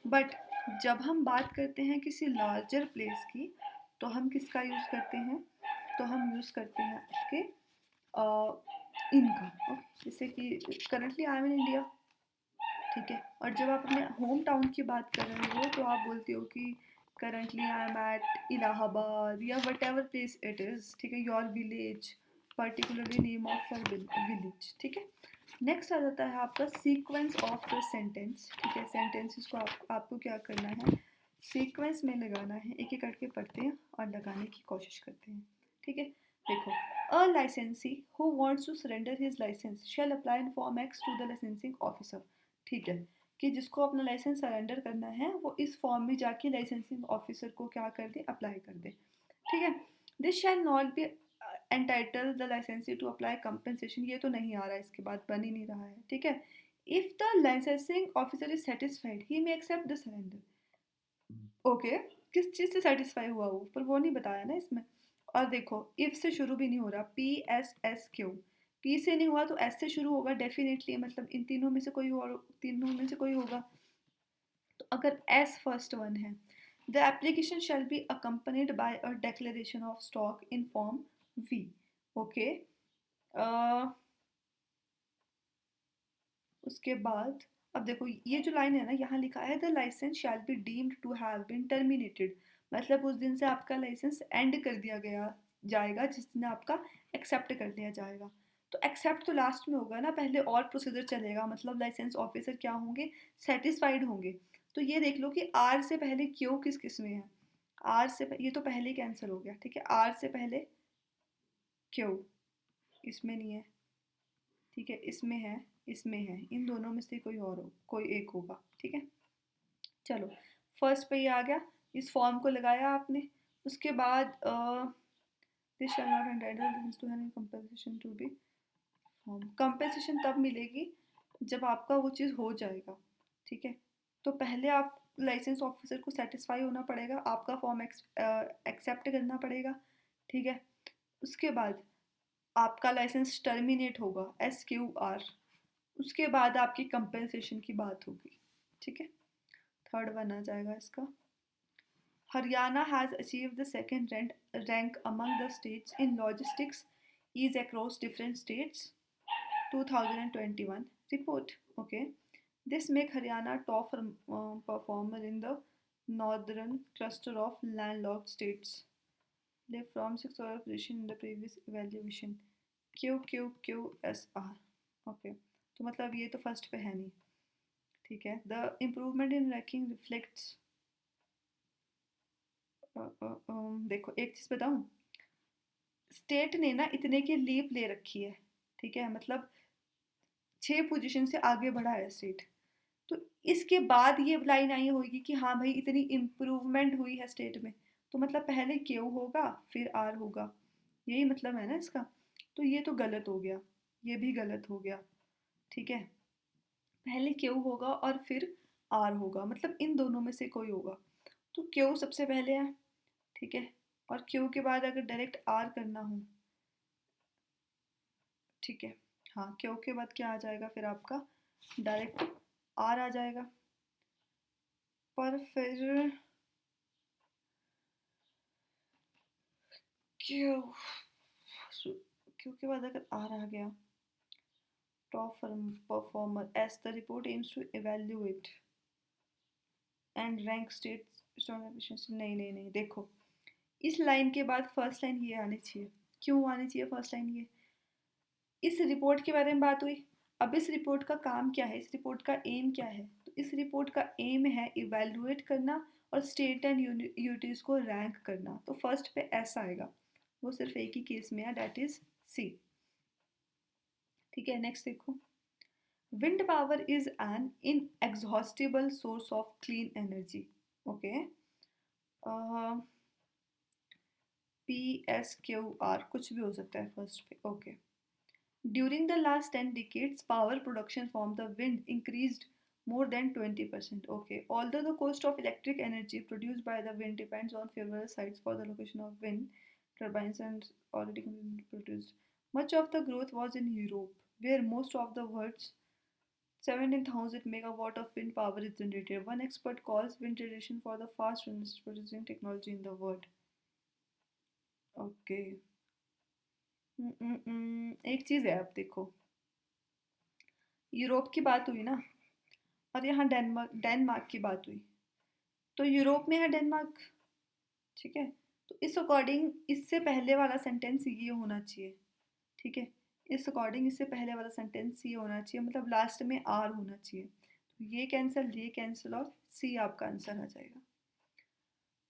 but जब हम बात करते हैं किसी लार्जर प्लेस की, तो हम किसका यूज़ करते हैं? तो हम यूज़ करते हैं उसके इनका। ओके, जैसे कि currently I M in India. ठीक है, और जब आप अपने होम टाउन की बात कर रहे हो तो आप बोलते हो कि currently I am at Allahabad या whatever place it is. ठीक है, your village, particularly name of your village. ठीक है, नेक्स्ट आ जाता है आपका सीक्वेंस ऑफ द सेंटेंस। ठीक है, सेंटेंसेस को आपको क्या करना है, सीक्वेंस में लगाना है। एक एक करके पढ़ते हैं और लगाने की कोशिश करते हैं। ठीक है, देखो, a licensee who wants to surrender his licence shall apply in form X to the licensing officer. ठीक है, कि जिसको अपना लाइसेंस सरेंडर करना है वो इस फॉर्म में जाके लाइसेंसिंग ऑफिसर को क्या कर दे, अप्लाई कर दे। ठीक है, this shall not be entitle the licensee to apply compensation, ये तो नहीं आ रहा है, इसके बाद बन ही नहीं रहा है। ठीक है, if the licensing officer is satisfied he may accept the surrender. Okay, किस चीज़ से सेटिस्फाई हुआ वो, पर वो नहीं बताया ना इसमें। और देखो, इफ से शुरू भी नहीं हो रहा, P S S Q, P से नहीं हुआ तो एस से शुरू होगा डेफिनेटली, मतलब इन तीनों में से कोई और, तीनों में से कोई होगा। तो अगर एस फर्स्ट वन है, the application shall be accompanied by a declaration of stock in form V. Okay, उसके बाद अब देखो, ये जो लाइन है ना, यहाँ लिखा है the licence shall be deemed to have been terminated, मतलब उस दिन से आपका लाइसेंस एंड कर दिया गया जाएगा जिस दिन आपका एक्सेप्ट कर दिया जाएगा। तो एक्सेप्ट तो लास्ट में होगा ना, पहले और प्रोसीजर चलेगा, मतलब लाइसेंस ऑफिसर क्या होंगे, सेटिस्फाइड होंगे। तो ये देख लो कि आर से पहले क्यों किस किस में है, आर से ये तो पहले कैंसिल हो गया। ठीक है, आर से पहले क्यों इसमें नहीं है। ठीक है, इसमें है, इसमें है, इन दोनों में से कोई और हो, कोई एक होगा। ठीक है, चलो, फर्स्ट पे ये आ गया, इस फॉर्म को लगाया आपने। उसके बाद this shall not entitle to have compensation to be form. Compensation तब मिलेगी जब आपका वो चीज़ हो जाएगा। ठीक है, तो पहले आप लाइसेंस ऑफिसर को सेटिस्फाई होना पड़ेगा, आपका फॉर्म एक्सेप्ट करना पड़ेगा। ठीक है, उसके बाद आपका लाइसेंस टर्मिनेट होगा, SQR। उसके बाद आपकी कंपेंसेशन की बात होगी। ठीक है, थर्ड वन आ जाएगा इसका, Haryana has achieve the second rank among the states in logistics ease across different states 2021 report. Okay, this make Haryana top performer in the northern cluster of landlocked states, lift from 6th overall position in the previous evaluation. QQQSR. Okay, तो मतलब ये तो first पे है नहीं। ठीक है, the improvement in ranking reflects, देखो एक चीज़ बताऊँ, स्टेट ने ना इतने की लीप ले रखी है। ठीक है, मतलब 6 पोजीशन से आगे बढ़ा है स्टेट, तो इसके बाद ये लाइन आई होगी कि हाँ भाई इतनी इम्प्रूवमेंट हुई है स्टेट में, तो मतलब पहले क्यू होगा फिर आर होगा, यही मतलब है ना इसका। तो ये तो गलत हो गया, ये भी गलत हो गया। ठीक है, पहले क्यू होगा और फिर आर होगा, मतलब इन दोनों में से कोई होगा। तो क्यू सबसे पहले है। ठीक है, और क्यू के बाद अगर डायरेक्ट आर करना हो, ठीक है, हाँ, क्यू के बाद क्या आ जाएगा फिर आपका, डायरेक्ट आर आ जाएगा। पर फिर क्यू, क्यू के बाद अगर आर आ गया, top performer S the report aims to evaluate and rank states strong efficiency. नहीं नहीं नहीं, देखो, इस लाइन के बाद फर्स्ट लाइन ये आनी चाहिए। क्यों आनी चाहिए फर्स्ट लाइन ये, इस रिपोर्ट के बारे में बात हुई। अब इस रिपोर्ट का काम क्या है, इस रिपोर्ट का एम क्या है, तो इस रिपोर्ट का एम है इवेलुएट करना और स्टेट एंड यूनिटीज़ को रैंक करना। तो फर्स्ट पे एस आएगा, वो सिर्फ एक ही केस में है, डैट इज सी। ठीक है, नेक्स्ट देखो, wind power is an inexhaustible source of clean energy. Okay, PSQR कुछ भी हो सकता है फर्स्ट पे. Okay. During the last 10 decades, power production from the wind increased more than 20%. Okay. Although the cost of electric energy produced by the wind depends on favorable sites for the location of wind turbines and already produced, much of the growth was in Europe, where most of the world's 17,000 megawatt of wind power is generated. One expert calls wind generation for the fastest producing technology in the world. Okay. एक चीज़ है, आप देखो, Europe की बात हुई ना, और यहाँ डेनमार्क डेनमार्क की बात हुई, तो यूरोप में है डेनमार्क. ठीक है. तो इस अकॉर्डिंग इससे पहले वाला सेंटेंस ये होना चाहिए. ठीक है. इस अकॉर्डिंग इससे पहले वाला सेंटेंस ये होना चाहिए, मतलब लास्ट में आर होना चाहिए. तो ये कैंसिल और सी आपका आंसर आ जाएगा.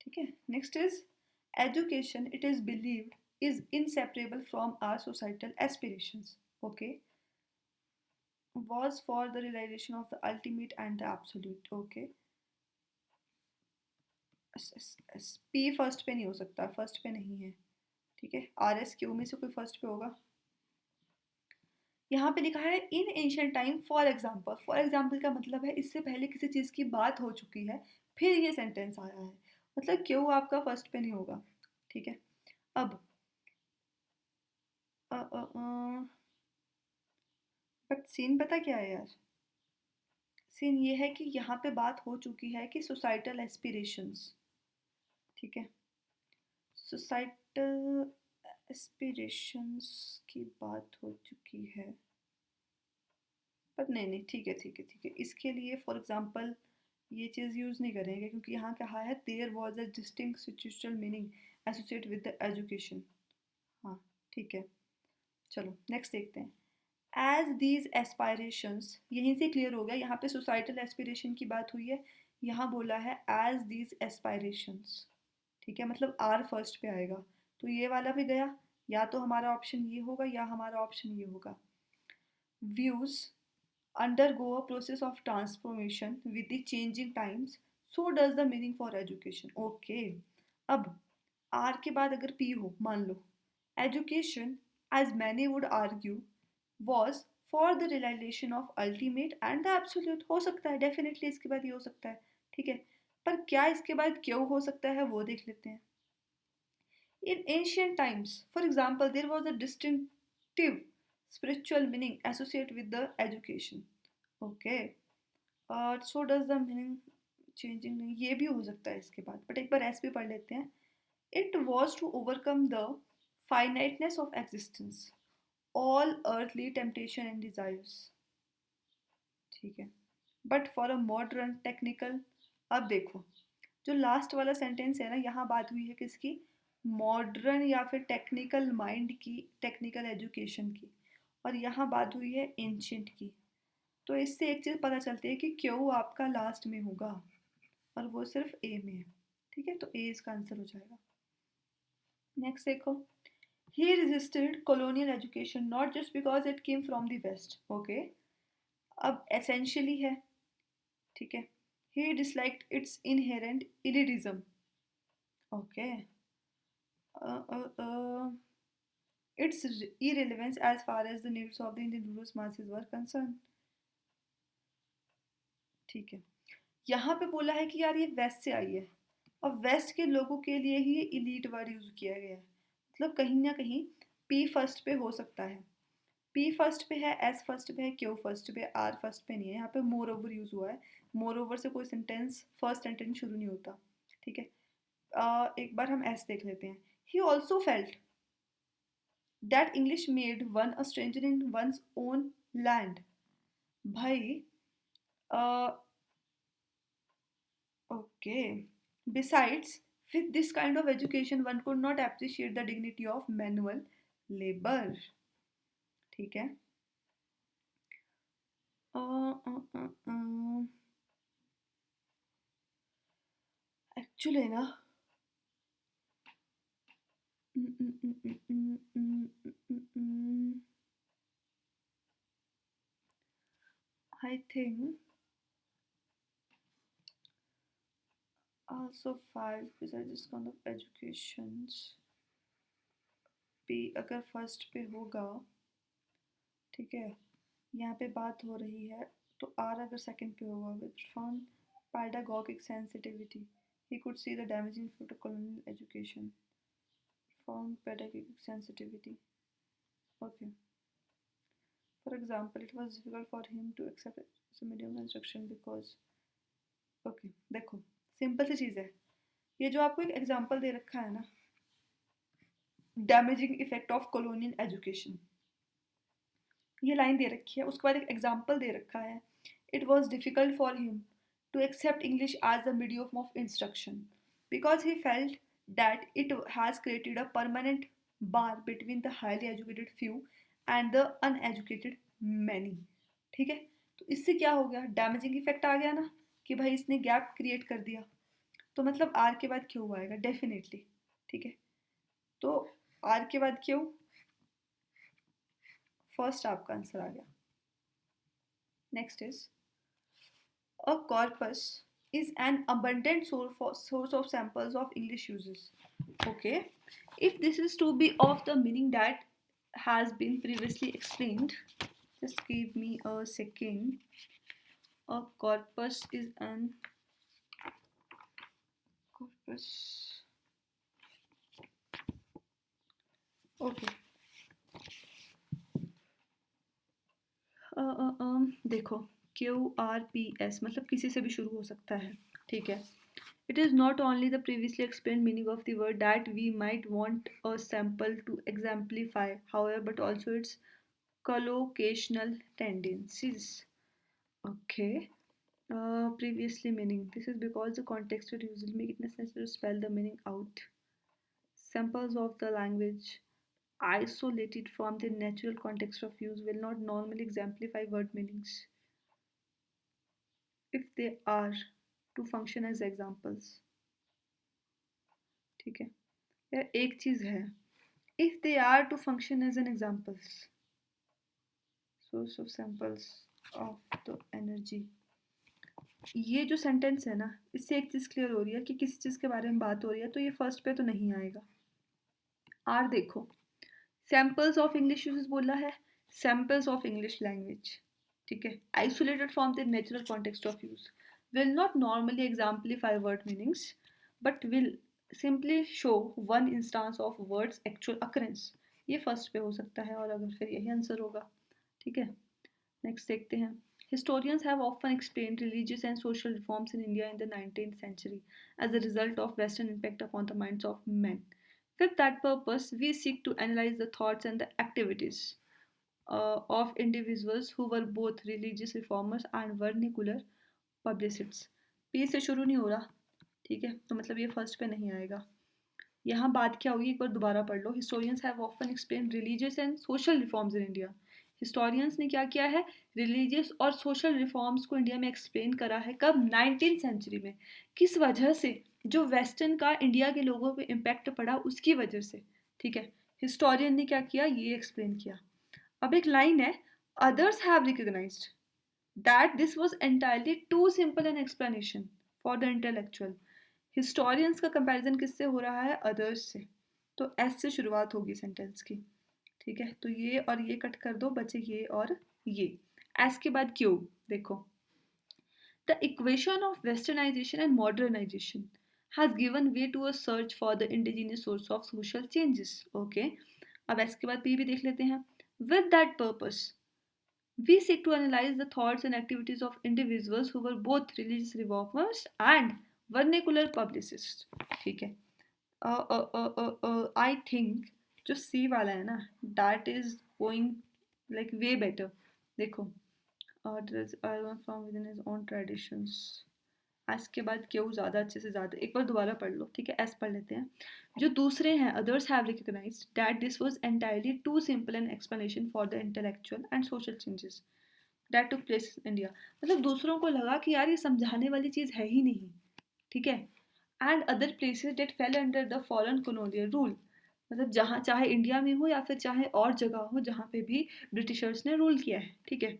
ठीक है. Next is education, it is believed is inseparable from our societal aspirations. Okay. Was for the realization of the ultimate and the absolute. Okay. P first पे नहीं हो सकता, फर्स्ट पे नहीं है. ठीक है. आर एस क्यू में से कोई फर्स्ट पे होगा. यहाँ पे लिखा है in ancient time for example. For example का मतलब है इससे पहले किसी चीज़ की बात हो चुकी है, फिर ये सेंटेंस आया है, मतलब क्यों आपका फर्स्ट पे नहीं होगा. ठीक है. अब बट सीन पता क्या है यार, सीन ये है कि यहाँ पे बात हो चुकी है कि सोसाइटल एस्पिरेशंस. ठीक है. सोसाइटल एस्पिरेशंस की बात हो चुकी है, पर नहीं, ठीक है, इसके लिए फॉर एग्जांपल ये चीज़ यूज़ नहीं करेंगे, क्योंकि यहाँ कहा है there was a distinct situational meaning associate with the education. हाँ. ठीक है. चलो नेक्स्ट देखते हैं. एज दीज एस्पायरेशंस, यहीं से क्लियर हो गया, यहाँ पे सोसाइटल एस्पिरेशन की बात हुई है, यहाँ बोला है एज दीज एस्पायरेशंस. ठीक है. मतलब आर फर्स्ट पे आएगा, तो ये वाला भी गया, या तो हमारा ऑप्शन ये होगा या हमारा ऑप्शन ये होगा. Views undergo a process of transformation with the changing times, so does the meaning for education. Okay. अब R के बाद अगर P हो, मान लो education, as many would argue, was for the realization of ultimate and the absolute. हो सकता है, definitely इसके बाद ये हो सकता है. ठीक है. पर क्या इसके बाद क्यों हो सकता है वो देख लेते हैं. In ancient times, for example, there was a distinctive spiritual meaning associated with the education. Okay. So does the meaning changing नहीं, ये भी हो सकता है इसके बाद, बट एक बार ऐसे भी पढ़ लेते हैं. It was to overcome the finiteness of existence, all earthly temptation and desires. ठीक है. But for a modern technical, अब देखो जो लास्ट वाला सेंटेंस है ना, यहाँ बात हुई है किसकी, मॉडर्न या फिर टेक्निकल माइंड की, टेक्निकल एजुकेशन की, और यहाँ बात हुई है एंशियंट की. तो इससे एक चीज़ पता चलती है कि क्यों आपका लास्ट में होगा, और वो सिर्फ ए में है. ठीक है. तो ए इसका आंसर हो जाएगा. नेक्स्ट देखो. He resisted colonial education not just because it came from the west. Okay. अब एसेंशियली है. ठीक है. He disliked its inherent elitism. Okay. its irrelevance as far as the needs of the indigenous masses were concerned. ठीक है. यहाँ पे बोला है कि यार ये वेस्ट से आई है, और वेस्ट के लोगों के लिए ही इलीट वर्ड यूज़ किया गया है, मतलब कहीं ना कहीं पी फर्स्ट पे हो सकता है. पी फर्स्ट पे है, एस फर्स्ट पे है, क्यू फर्स्ट पे, आर फर्स्ट पे नहीं है. यहाँ पे मोर ओवर यूज़ हुआ है. मोर ओवर से कोई सेंटेंस फर्स्ट सेंटेंस शुरू नहीं होता. ठीक है. एक बार हम एस देख लेते हैं. He also felt that English made one a stranger in one's own land. भाई. Okay. Besides, with this kind of education, one could not appreciate the dignity of manual labor. ठीक है. एक्चुअली ना, I think also 5 besides this kind of educations भी अगर first पे होगा, ठीक है, यहाँ पे बात हो रही है, तो आर अगर सेकंड पे होगा विच found pedagogic sensitivity, he could see the damaging effect of colonial education, found pedagogic sensitivity. Okay, for example it was difficult for him to accept it as a medium of instruction because, okay, देखो simple सी चीज़ है, ये जो आपको एक example दे रखा है ना, damaging effect of colonial education, ये लाइन दे रखी है, उसके बाद एक एग्जांपल दे रखा है, it was difficult for him to accept English as the medium of instruction because he felt that it has created a permanent bar between the highly educated few and the uneducated many. ठीक है, तो इससे क्या हो गया, damaging effect आ गया ना, कि भाई इसने गैप क्रिएट कर दिया, तो मतलब आर के बाद क्यों आएगा डेफिनेटली, ठीक है, तो आर के बाद क्यों, फर्स्ट आपका आंसर आ गया. Next is a corpus is an abundant source of samples of English uses. Okay, if this is to be of the meaning that has been previously explained, just give me a second. A corpus is an corpus. Okay. देखो QRPS मतलब किसी से भी शुरू हो सकता है, ठीक है. It is not only the previously explained meaning of the word that we might want a sample to exemplify, however, but also its collocational tendencies. Okay. Previously meaning. This is because the context would usually make it necessary to spell the meaning out. Samples of the language isolated from the natural context of use will not normally exemplify word meanings if they are to function as examples. ठीक है, यार एक चीज है, if they are to function as an examples, source of samples of the energy, ये जो sentence है ना, इससे एक चीज क्लियर हो रही है कि किसी चीज के बारे में बात हो रही है, तो ये फर्स्ट पे तो नहीं आएगा. आर देखो, सैम्पल्स ऑफ इंग्लिश यूजेस बोला है, सैम्पल्स ऑफ इंग्लिश लैंग्वेज, ठीक है, isolated from the natural context of use, will not normally exemplify word meanings but will simply show one instance of words actual occurrence. ये first पे हो सकता है और अगर फिर यही आंसर होगा, ठीक है. नेक्स्ट देखते हैं. Historians have often explained religious and social reforms in India in the 19th century as a result of Western impact upon the minds of men. With that purpose, we seek to analyze the thoughts and the activities of individuals who were both religious reformers and vernacular publicists. P से शुरू नहीं हो रहा, ठीक है, तो मतलब ये फर्स्ट पे नहीं आएगा. यहाँ बात क्या होगी, एक बार दोबारा पढ़ लो. Historians have often explain religious and social reforms in India. Historians ने क्या किया है, रिलीजियस और सोशल रिफॉर्म्स को इंडिया में एक्सप्लेन करा है. कब, 19th सेंचुरी में. किस वजह से, जो वेस्टर्न का इंडिया के लोगों पे इम्पैक्ट पड़ा उसकी वजह से, ठीक है. हिस्टोरियन ने क्या किया, ये एक्सप्लेन किया. अब एक लाइन है, others have recognised that this was entirely too simple an explanation for the intellectual. Historians का कंपैरिजन किससे हो रहा है, अदर्स से, तो एस से शुरुआत होगी सेंटेंस की, ठीक है. तो ये और ये कट कर दो, बचे ये और ये. एस के बाद क्यों, देखो, the equation of westernisation and modernisation has given way to a search for the indigenous source of social changes. Okay, अब एस के बाद पी भी देख लेते हैं. With that purpose we seek to analyze the thoughts and activities of individuals who were both religious reformers and vernacular publicists. ठीक है. I think जो C वाला है ना, that is going like way better. देखो, from within his own traditions. S के बाद क्यों ज़्यादा अच्छे से ज़्यादा, एक बार दोबारा पढ़ लो, ठीक है. एस पढ़ लेते हैं. जो दूसरे हैं, others have recognised that this was entirely too simple an explanation for the intellectual and social changes that took place in India. मतलब दूसरों को लगा कि यार ये समझाने वाली चीज़ है ही नहीं, ठीक है. And other places that fell under the foreign colonial rule, मतलब जहाँ चाहे इंडिया में हो या फिर चाहे और जगह हो जहाँ पे भी ब्रिटिशर्स ने रूल किया है, ठीक है.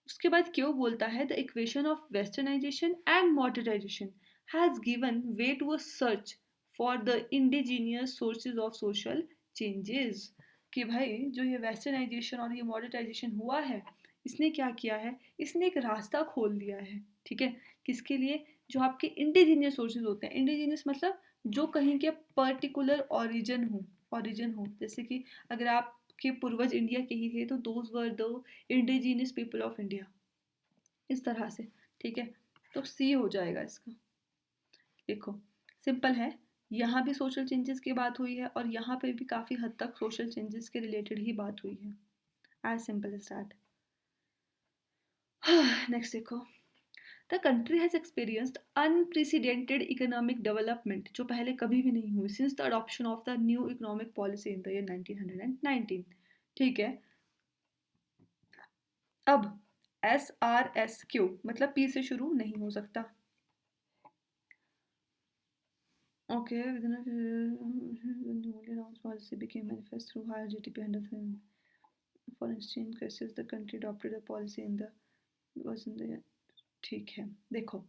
उसके बाद क्यों बोलता है the equation of westernisation and modernisation has given way to a search for the indigenous sources of social changes। कि भाई जो ये वेस्टर्नाइजेशन और ये मॉडर्नाइजेशन हुआ है, इसने क्या किया है, इसने एक रास्ता खोल दिया है। ठीक है, किसके लिए? जो आपके इंडिजीनियस सोर्सेज होते हैं। इंडिजीनियस मतलब जो कहीं के पर्टिकुलर ओरिजिन हो, जैसे कि अगर आपके पूर्वज इंडिया के ही थे तो those were the indigenous people of India, इस तरह से। ठीक है, तो सी हो जाएगा इसका। देखो सिंपल है, यहाँ भी सोशल चेंजेस की बात हुई है और यहाँ पे भी काफ़ी हद तक सोशल चेंजेस के रिलेटेड ही बात हुई है। As simple as that. Next देखो, the country has experienced unprecedented economic development, जो पहले कभी भी नहीं हुई, since the adoption of the new economic policy in the year 1919। ठीक है, अब SRSQ मतलब पी से शुरू नहीं हो सकता। Okay, within when the newly announced policy became manifest through higher GDP and foreign exchange crisis, the country adopted a policy in the was in the। ठीक है, देखो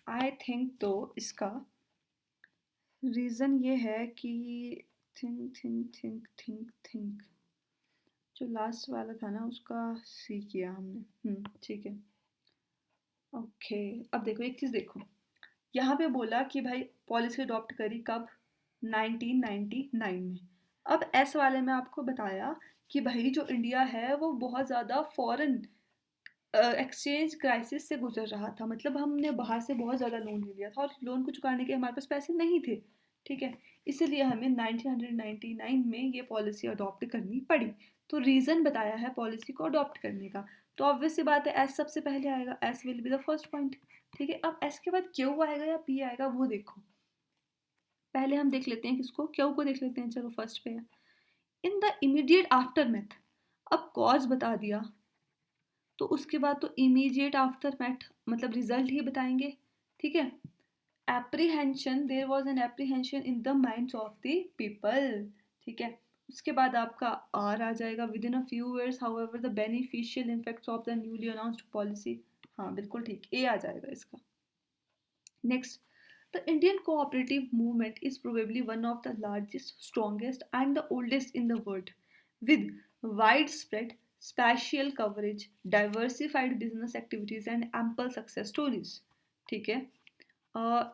आई थिंक तो इसका रीज़न ये है कि think think think think think जो last वाला था ना उसका सी किया हमने। ठीक है, ओके। अब देखो एक चीज़ देखो, यहाँ पे बोला कि भाई पॉलिसी अडॉप्ट करी कब? 1999 में। अब एस वाले में आपको बताया कि भाई जो इंडिया है वो बहुत ज़्यादा फॉरेन एक्सचेंज क्राइसिस से गुजर रहा था, मतलब हमने बाहर से बहुत ज़्यादा लोन ले लिया था और लोन को चुकाने के हमारे पास पैसे नहीं थे। ठीक है, इसलिए हमें 1999 में ये पॉलिसी अडॉप्ट करनी पड़ी। तो रीज़न बताया है पॉलिसी को अडॉप्ट करने का, तो ऑब्वियस सी बात है एस सबसे पहले आएगा, S will be the first point. ठीक है, अब एस के बाद क्यू आएगा या पी आएगा वो देखो। पहले हम देख लेते हैं किसको, क्यू को देख लेते हैं। चलो फर्स्ट पे है, in the immediate aftermath. अब कॉज बता दिया तो उसके बाद तो इमीडिएट आफ्टर मैथ मतलब रिजल्ट ही बताएंगे। ठीक है, apprehension, there was an apprehension in the minds of the people. ठीक है, उसके बाद आपका आर आ जाएगा, within a few years however the beneficial effects of the newly announced policy. हाँ बिल्कुल ठीक, ए आ जाएगा इसका। Next, the Indian cooperative movement is probably one of the largest, strongest, and the oldest in the world, with widespread spatial coverage, diversified business activities, and ample success stories. ठीक है,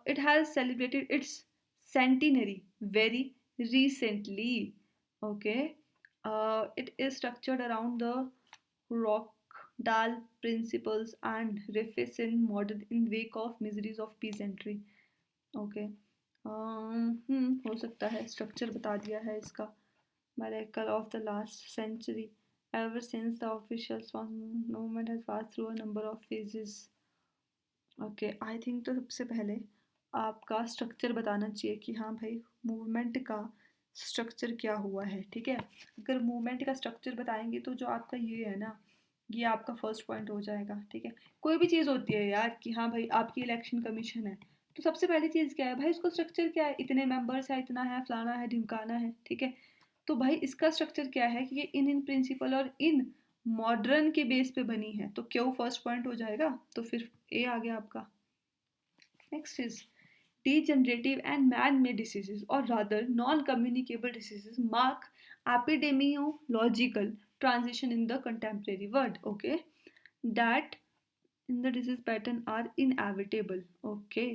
it has celebrated its centenary very recently. Okay, it is structured around the Rockdale principles and Refesin model in wake of miseries of peasantry. Okay, हो सकता है structure बता दिया है इसका। miracle of the last century, ever since the official movement has passed through a number of phases। Okay, I think तो सबसे पहले आपका स्ट्रक्चर बताना चाहिए कि हाँ भाई मूवमेंट का स्ट्रक्चर क्या हुआ है। ठीक है, अगर मूवमेंट का स्ट्रक्चर बताएंगे तो जो आपका ये है ना, ये आपका फर्स्ट पॉइंट हो जाएगा। ठीक है, कोई भी चीज़ होती है यार कि हाँ भाई आपकी इलेक्शन कमीशन है, तो सबसे पहली चीज़ क्या है भाई, उसका स्ट्रक्चर क्या है, इतने मेंबर्स है, इतना है, फलाना है, ढिमकाना है। ठीक है, तो भाई इसका स्ट्रक्चर क्या है कि ये इन प्रिंसिपल और इन मॉडर्न के बेस पे बनी है, तो क्यों फर्स्ट पॉइंट हो जाएगा, तो फिर ए आ गया आपका। Next is degenerative and man-made diseases, or rather non-communicable diseases, mark epidemiological transition in the contemporary world. Okay, that in the disease pattern are inevitable. Okay,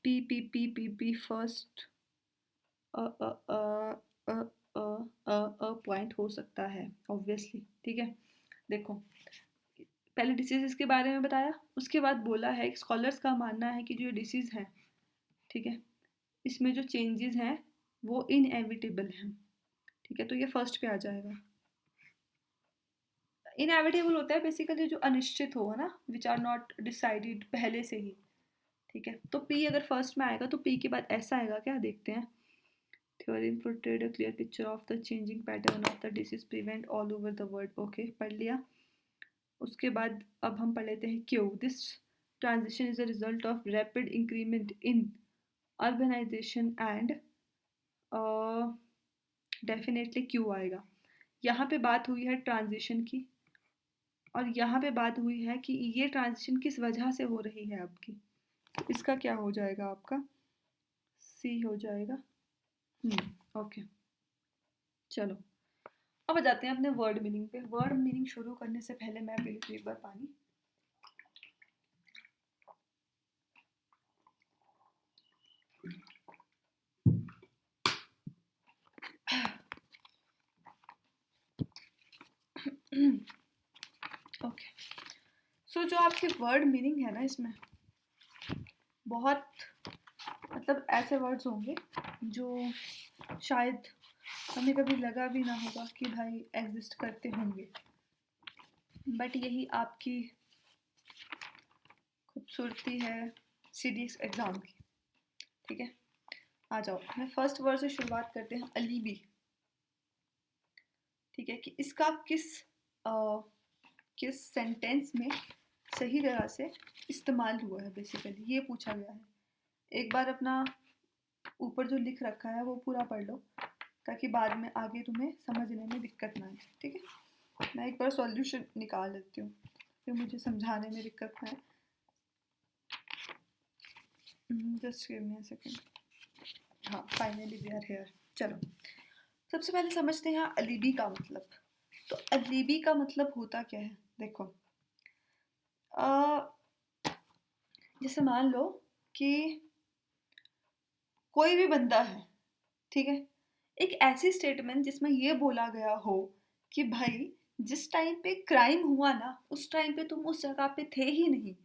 p first point हो सकता है obviously. ठीक है, देखो पहले डिसीज़ के बारे में बताया, उसके बाद बोला है स्कॉलर्स का मानना है कि जो डिसीज़ है, ठीक है, इसमें जो चेंजेस हैं वो इनएविटेबल हैं। ठीक है, तो ये फर्स्ट पे आ जाएगा। इनएविटेबल होता है बेसिकली जो अनिश्चित हो, है ना, विच आर नॉट डिसाइडेड पहले से ही। ठीक है, तो पी अगर फर्स्ट में आएगा तो पी के बाद ऐसा आएगा क्या, देखते हैं। Theory portrayed a clear picture of the changing pattern of the disease prevent all over the world। Okay, पढ़ लिया। उसके बाद अब हम पढ़ लेते हैं Q. This transition is a result of rapid increment in urbanisation and definitely Q आएगा। यहाँ पे बात हुई है ट्रांजिशन की, और यहाँ पे बात हुई है कि ये ट्रांजिशन किस वजह से हो रही है आपकी। इसका क्या हो जाएगा आपका? सी हो जाएगा। ओके, चलो अब आ जाते हैं अपने वर्ड मीनिंग पे। वर्ड मीनिंग शुरू करने से पहले मैं पी लूँ एक बार पानी। ओके, सो जो आपकी वर्ड मीनिंग है ना, इसमें बहुत मतलब ऐसे वर्ड्स होंगे जो शायद हमें कभी लगा भी ना होगा कि भाई एग्जिस्ट करते होंगे, बट यही आपकी खूबसूरती है सीडीएस एग्ज़ाम की। ठीक है, आ जाओ, मैं फर्स्ट वर्ड से शुरुआत करते हैं, अलीबी। ठीक है, कि इसका किस सेंटेंस में सही तरह से इस्तेमाल हुआ है, बेसिकली ये पूछा गया है। एक बार अपना ऊपर जो लिख रखा है वो पूरा पढ़ लो, ताकि बाद में आगे तुम्हें समझने में दिक्कत ना आए। ठीक है, मैं एक बार सॉल्यूशन निकाल लेती हूँ, फिर मुझे समझाने में दिक्कत ना आए। Just give me a second. हाँ, फाइनली वी आर हियर। चलो, सबसे पहले समझते हैं अलीबी का मतलब। तो अलीबी का मतलब होता क्या है, देखो, जैसे मान लो कि कोई भी बंदा है, ठीक है, एक ऐसी स्टेटमेंट जिसमें ये बोला गया हो कि भाई जिस टाइम पे क्राइम हुआ ना, उस टाइम पे तुम उस जगह पे थे ही नहीं,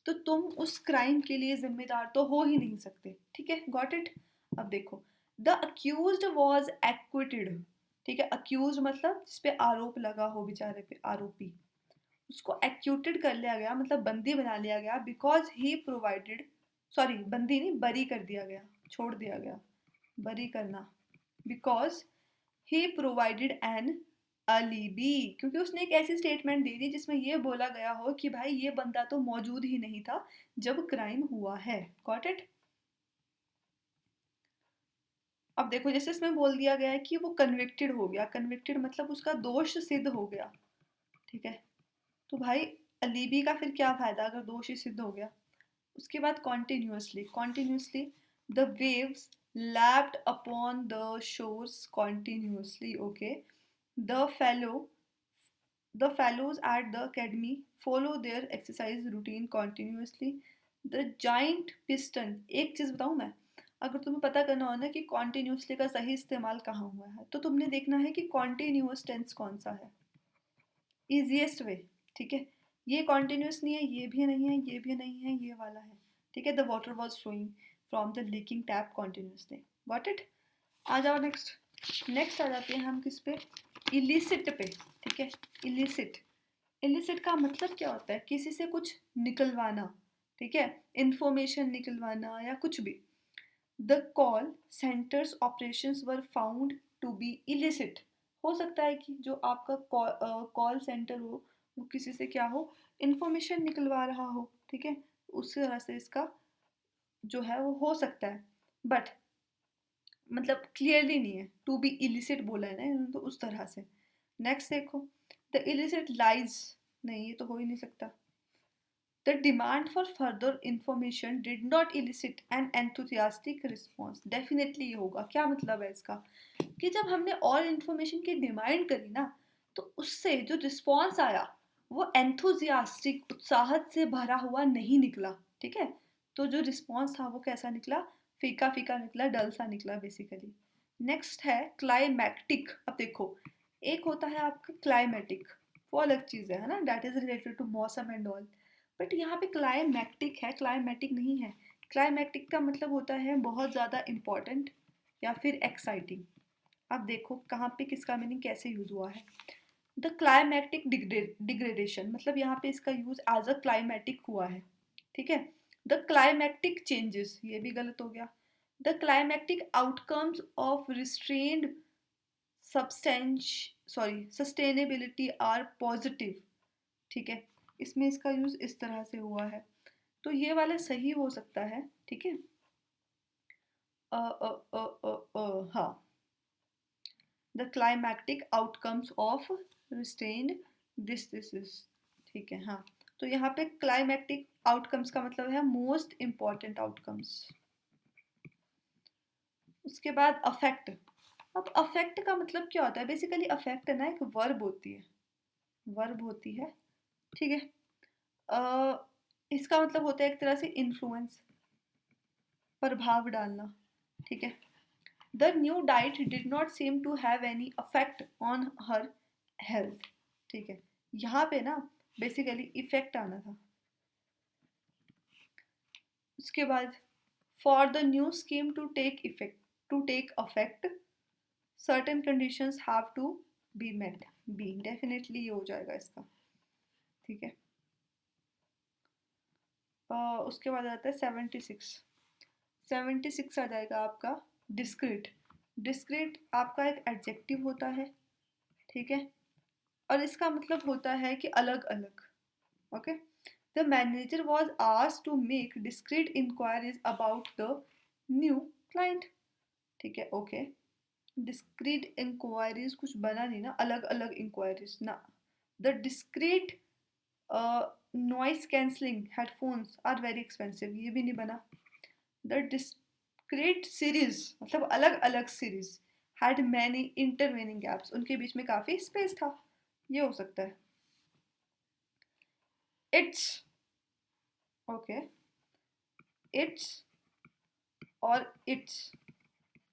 तो तुम उस क्राइम के लिए जिम्मेदार तो हो ही नहीं सकते। ठीक है, गॉट इट। अब देखो, द अक्यूज्ड वॉज एक्विटेड। ठीक है, अक्यूज मतलब जिस पे आरोप लगा हो, बेचारे पे, आरोपी, उसको एक्यूटेड कर लिया गया, मतलब बंदी बना लिया गया, बिकॉज ही प्रोवाइडेड, सॉरी बंदी नहीं, बरी कर दिया गया, छोड़ दिया गया, बरी करना, बिकॉज ही प्रोवाइडेड एन अलीबी, क्योंकि उसने एक ऐसी स्टेटमेंट दी थी जिसमें यह बोला गया हो कि भाई ये बंदा तो मौजूद ही नहीं था जब क्राइम हुआ है। Got it. अब देखो, जैसे इसमें बोल दिया गया है कि वो कन्विक्टेड हो गया, कन्विक्टेड मतलब उसका दोष सिद्ध हो गया। ठीक है, तो भाई अलीबी का फिर क्या फ़ायदा अगर दोष ही सिद्ध हो गया। उसके बाद continuously, continuously the waves lapped upon the shores continuously. Okay, the fellow the fellows at the academy follow their exercise routine continuously. The giant piston, एक चीज़ बताऊँ मैं, अगर तुम्हें पता करना हो ना कि कॉन्टिन्यूसली का सही इस्तेमाल कहाँ हुआ है, तो तुमने देखना है कि कॉन्टिन्यूस टेंस कौन सा है, ईजिएस्ट वे। ठीक है, ये कॉन्टिन्यूस नहीं है, ये भी नहीं है, ये भी नहीं है, ये वाला है। ठीक है, the water was flowing from the leaking tap continuously. Got it. आ जाओ नेक्स्ट। नेक्स्ट आ जाते हैं हम किस पे, इलिसिट पे। ठीक है, इलिसिट, इलिसिट का मतलब क्या होता है, किसी से कुछ निकलवाना। ठीक है, इंफॉर्मेशन निकलवाना या कुछ भी। The call centres operations were found to be illicit. हो सकता है कि जो आपका कॉल सेंटर हो वो किसी से क्या हो, इंफॉर्मेशन निकलवा रहा हो। ठीक है, उस तरह से इसका जो है वो हो सकता है, बट मतलब क्लियरली नहीं है, टू बी इलिसिट बोला है ना इन्होंने, तो उस तरह से। नेक्स्ट देखो, द इलिसिट लाइज, नहीं ये तो हो ही नहीं सकता। The demand for further information did not elicit an enthusiastic response. Definitely ये होगा। क्या मतलब है इसका, कि जब हमने और इन्फॉर्मेशन की डिमांड करी ना, तो उससे जो रिस्पॉन्स आया वो एंथुजियास्टिक, उत्साहत से भरा हुआ नहीं निकला। ठीक है, तो जो रिस्पॉन्स था वो कैसा निकला, फीका फीका निकला, डल सा निकला बेसिकली। नेक्स्ट है क्लाइमैक्टिक। अब देखो, एक होता है आपका क्लाइमेटिक, वो अलग चीज़ है ना, दैट इज रिलेटेड टू मौसम एंड ऑल, बट यहाँ पे क्लाइमैक्टिक है, क्लाइमेटिक नहीं है। क्लाइमैक्टिक का मतलब होता है बहुत ज़्यादा इम्पॉर्टेंट या फिर एक्साइटिंग। अब देखो कहाँ पे किसका मीनिंग कैसे यूज़ हुआ है। द क्लाइमैटिक डिग्रेडेशन, मतलब यहाँ पे इसका यूज़ एज अ क्लाइमेटिक हुआ है। ठीक है, द क्लाइमैटिक चेंजेस, ये भी गलत हो गया। The climatic outcomes of restrained substance sorry sustainability are positive. ठीक है, इसमें इसका यूज़ इस तरह से हुआ है, तो ये वाला सही हो सकता है। ठीक है, हाँ, the climactic outcomes of restrained this is, ठीक है, हाँ, तो यहाँ पे क्लाइमेटिक आउटकम्स का मतलब है मोस्ट इम्पॉर्टेंट आउटकम्स। उसके बाद अफेक्ट। अब अफेक्ट का मतलब क्या होता है? बेसिकली अफेक्ट है ना एक वर्ब होती है, वर्ब होती है, ठीक है। इसका मतलब होता है एक तरह से इन्फ्लुएंस, प्रभाव डालना, ठीक है। The new diet did not seem to have any affect on her health, ठीक है। यहाँ पे ना बेसिकली इफेक्ट आना था। उसके बाद for the new scheme to take effect, to take affect certain conditions have to be met, be definitely ये हो जाएगा इसका, ठीक है। उसके बाद आता है 76, 76 आ जाएगा आपका डिस्क्रीट। डिस्क्रीट आपका एक एडजेक्टिव होता है, ठीक है, और इसका मतलब होता है कि अलग अलग, okay. The manager was asked to make discreet inquiries about the new client, ठीक है, ओके। डिस्क्रीट इंक्वायरीज कुछ बना नहीं ना, अलग अलग इंक्वायरीज ना। The discreet noise cancelling headphones are very expensive, ये भी नहीं बना। द डिस्क्रीट सीरीज मतलब अलग अलग series had many intervening gaps, उनके बीच में काफ़ी स्पेस था, ये हो सकता है। इट्स, ओके, इट्स और इट्स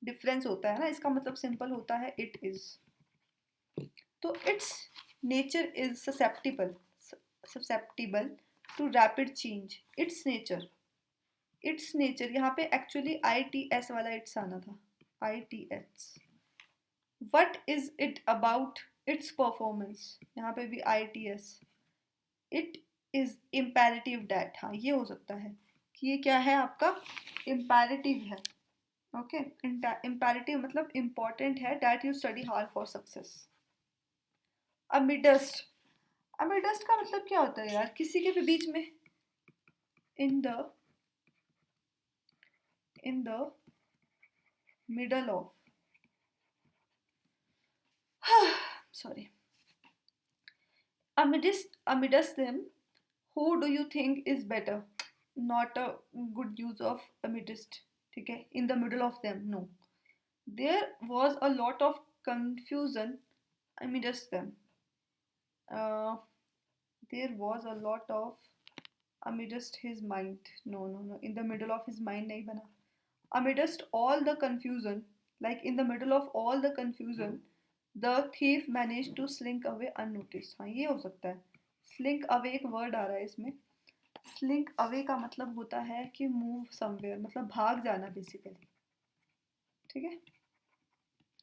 डिफरेंस होता है ना, इसका मतलब सिंपल होता है इट इज। तो its nature is susceptible to rapid change, its nature, its nature यहाँ पे एक्चुअली आई टी एस वाला इट्स आना था, I T S. What is it about its performance, यहाँ पे भी I T S. It is imperative that, हाँ ये हो सकता है कि ये क्या है आपका इम्पेरेटिव है, ओके। इम्पेरेटिव मतलब इम्पॉर्टेंट है, that you study hard for success. Amidst, amidst का मतलब क्या होता है यार? किसी के भी बीच में, in the, in the middle of, sorry, amidst them, who do you think is better? Not a good use of amidst, ठीक है, in the middle of them, no. There was a lot of confusion amidst them. Uh, there was a lot of amidst his mind. No, no, no. In the middle of his mind नहीं बना. Amidst all the confusion, like in the middle of all the confusion, the thief managed to slink away unnoticed. हाँ ये हो सकता है. Slink away एक word आ रहा है इसमें. Slink away का मतलब होता है कि move somewhere, मतलब भाग जाना basically. ठीक है?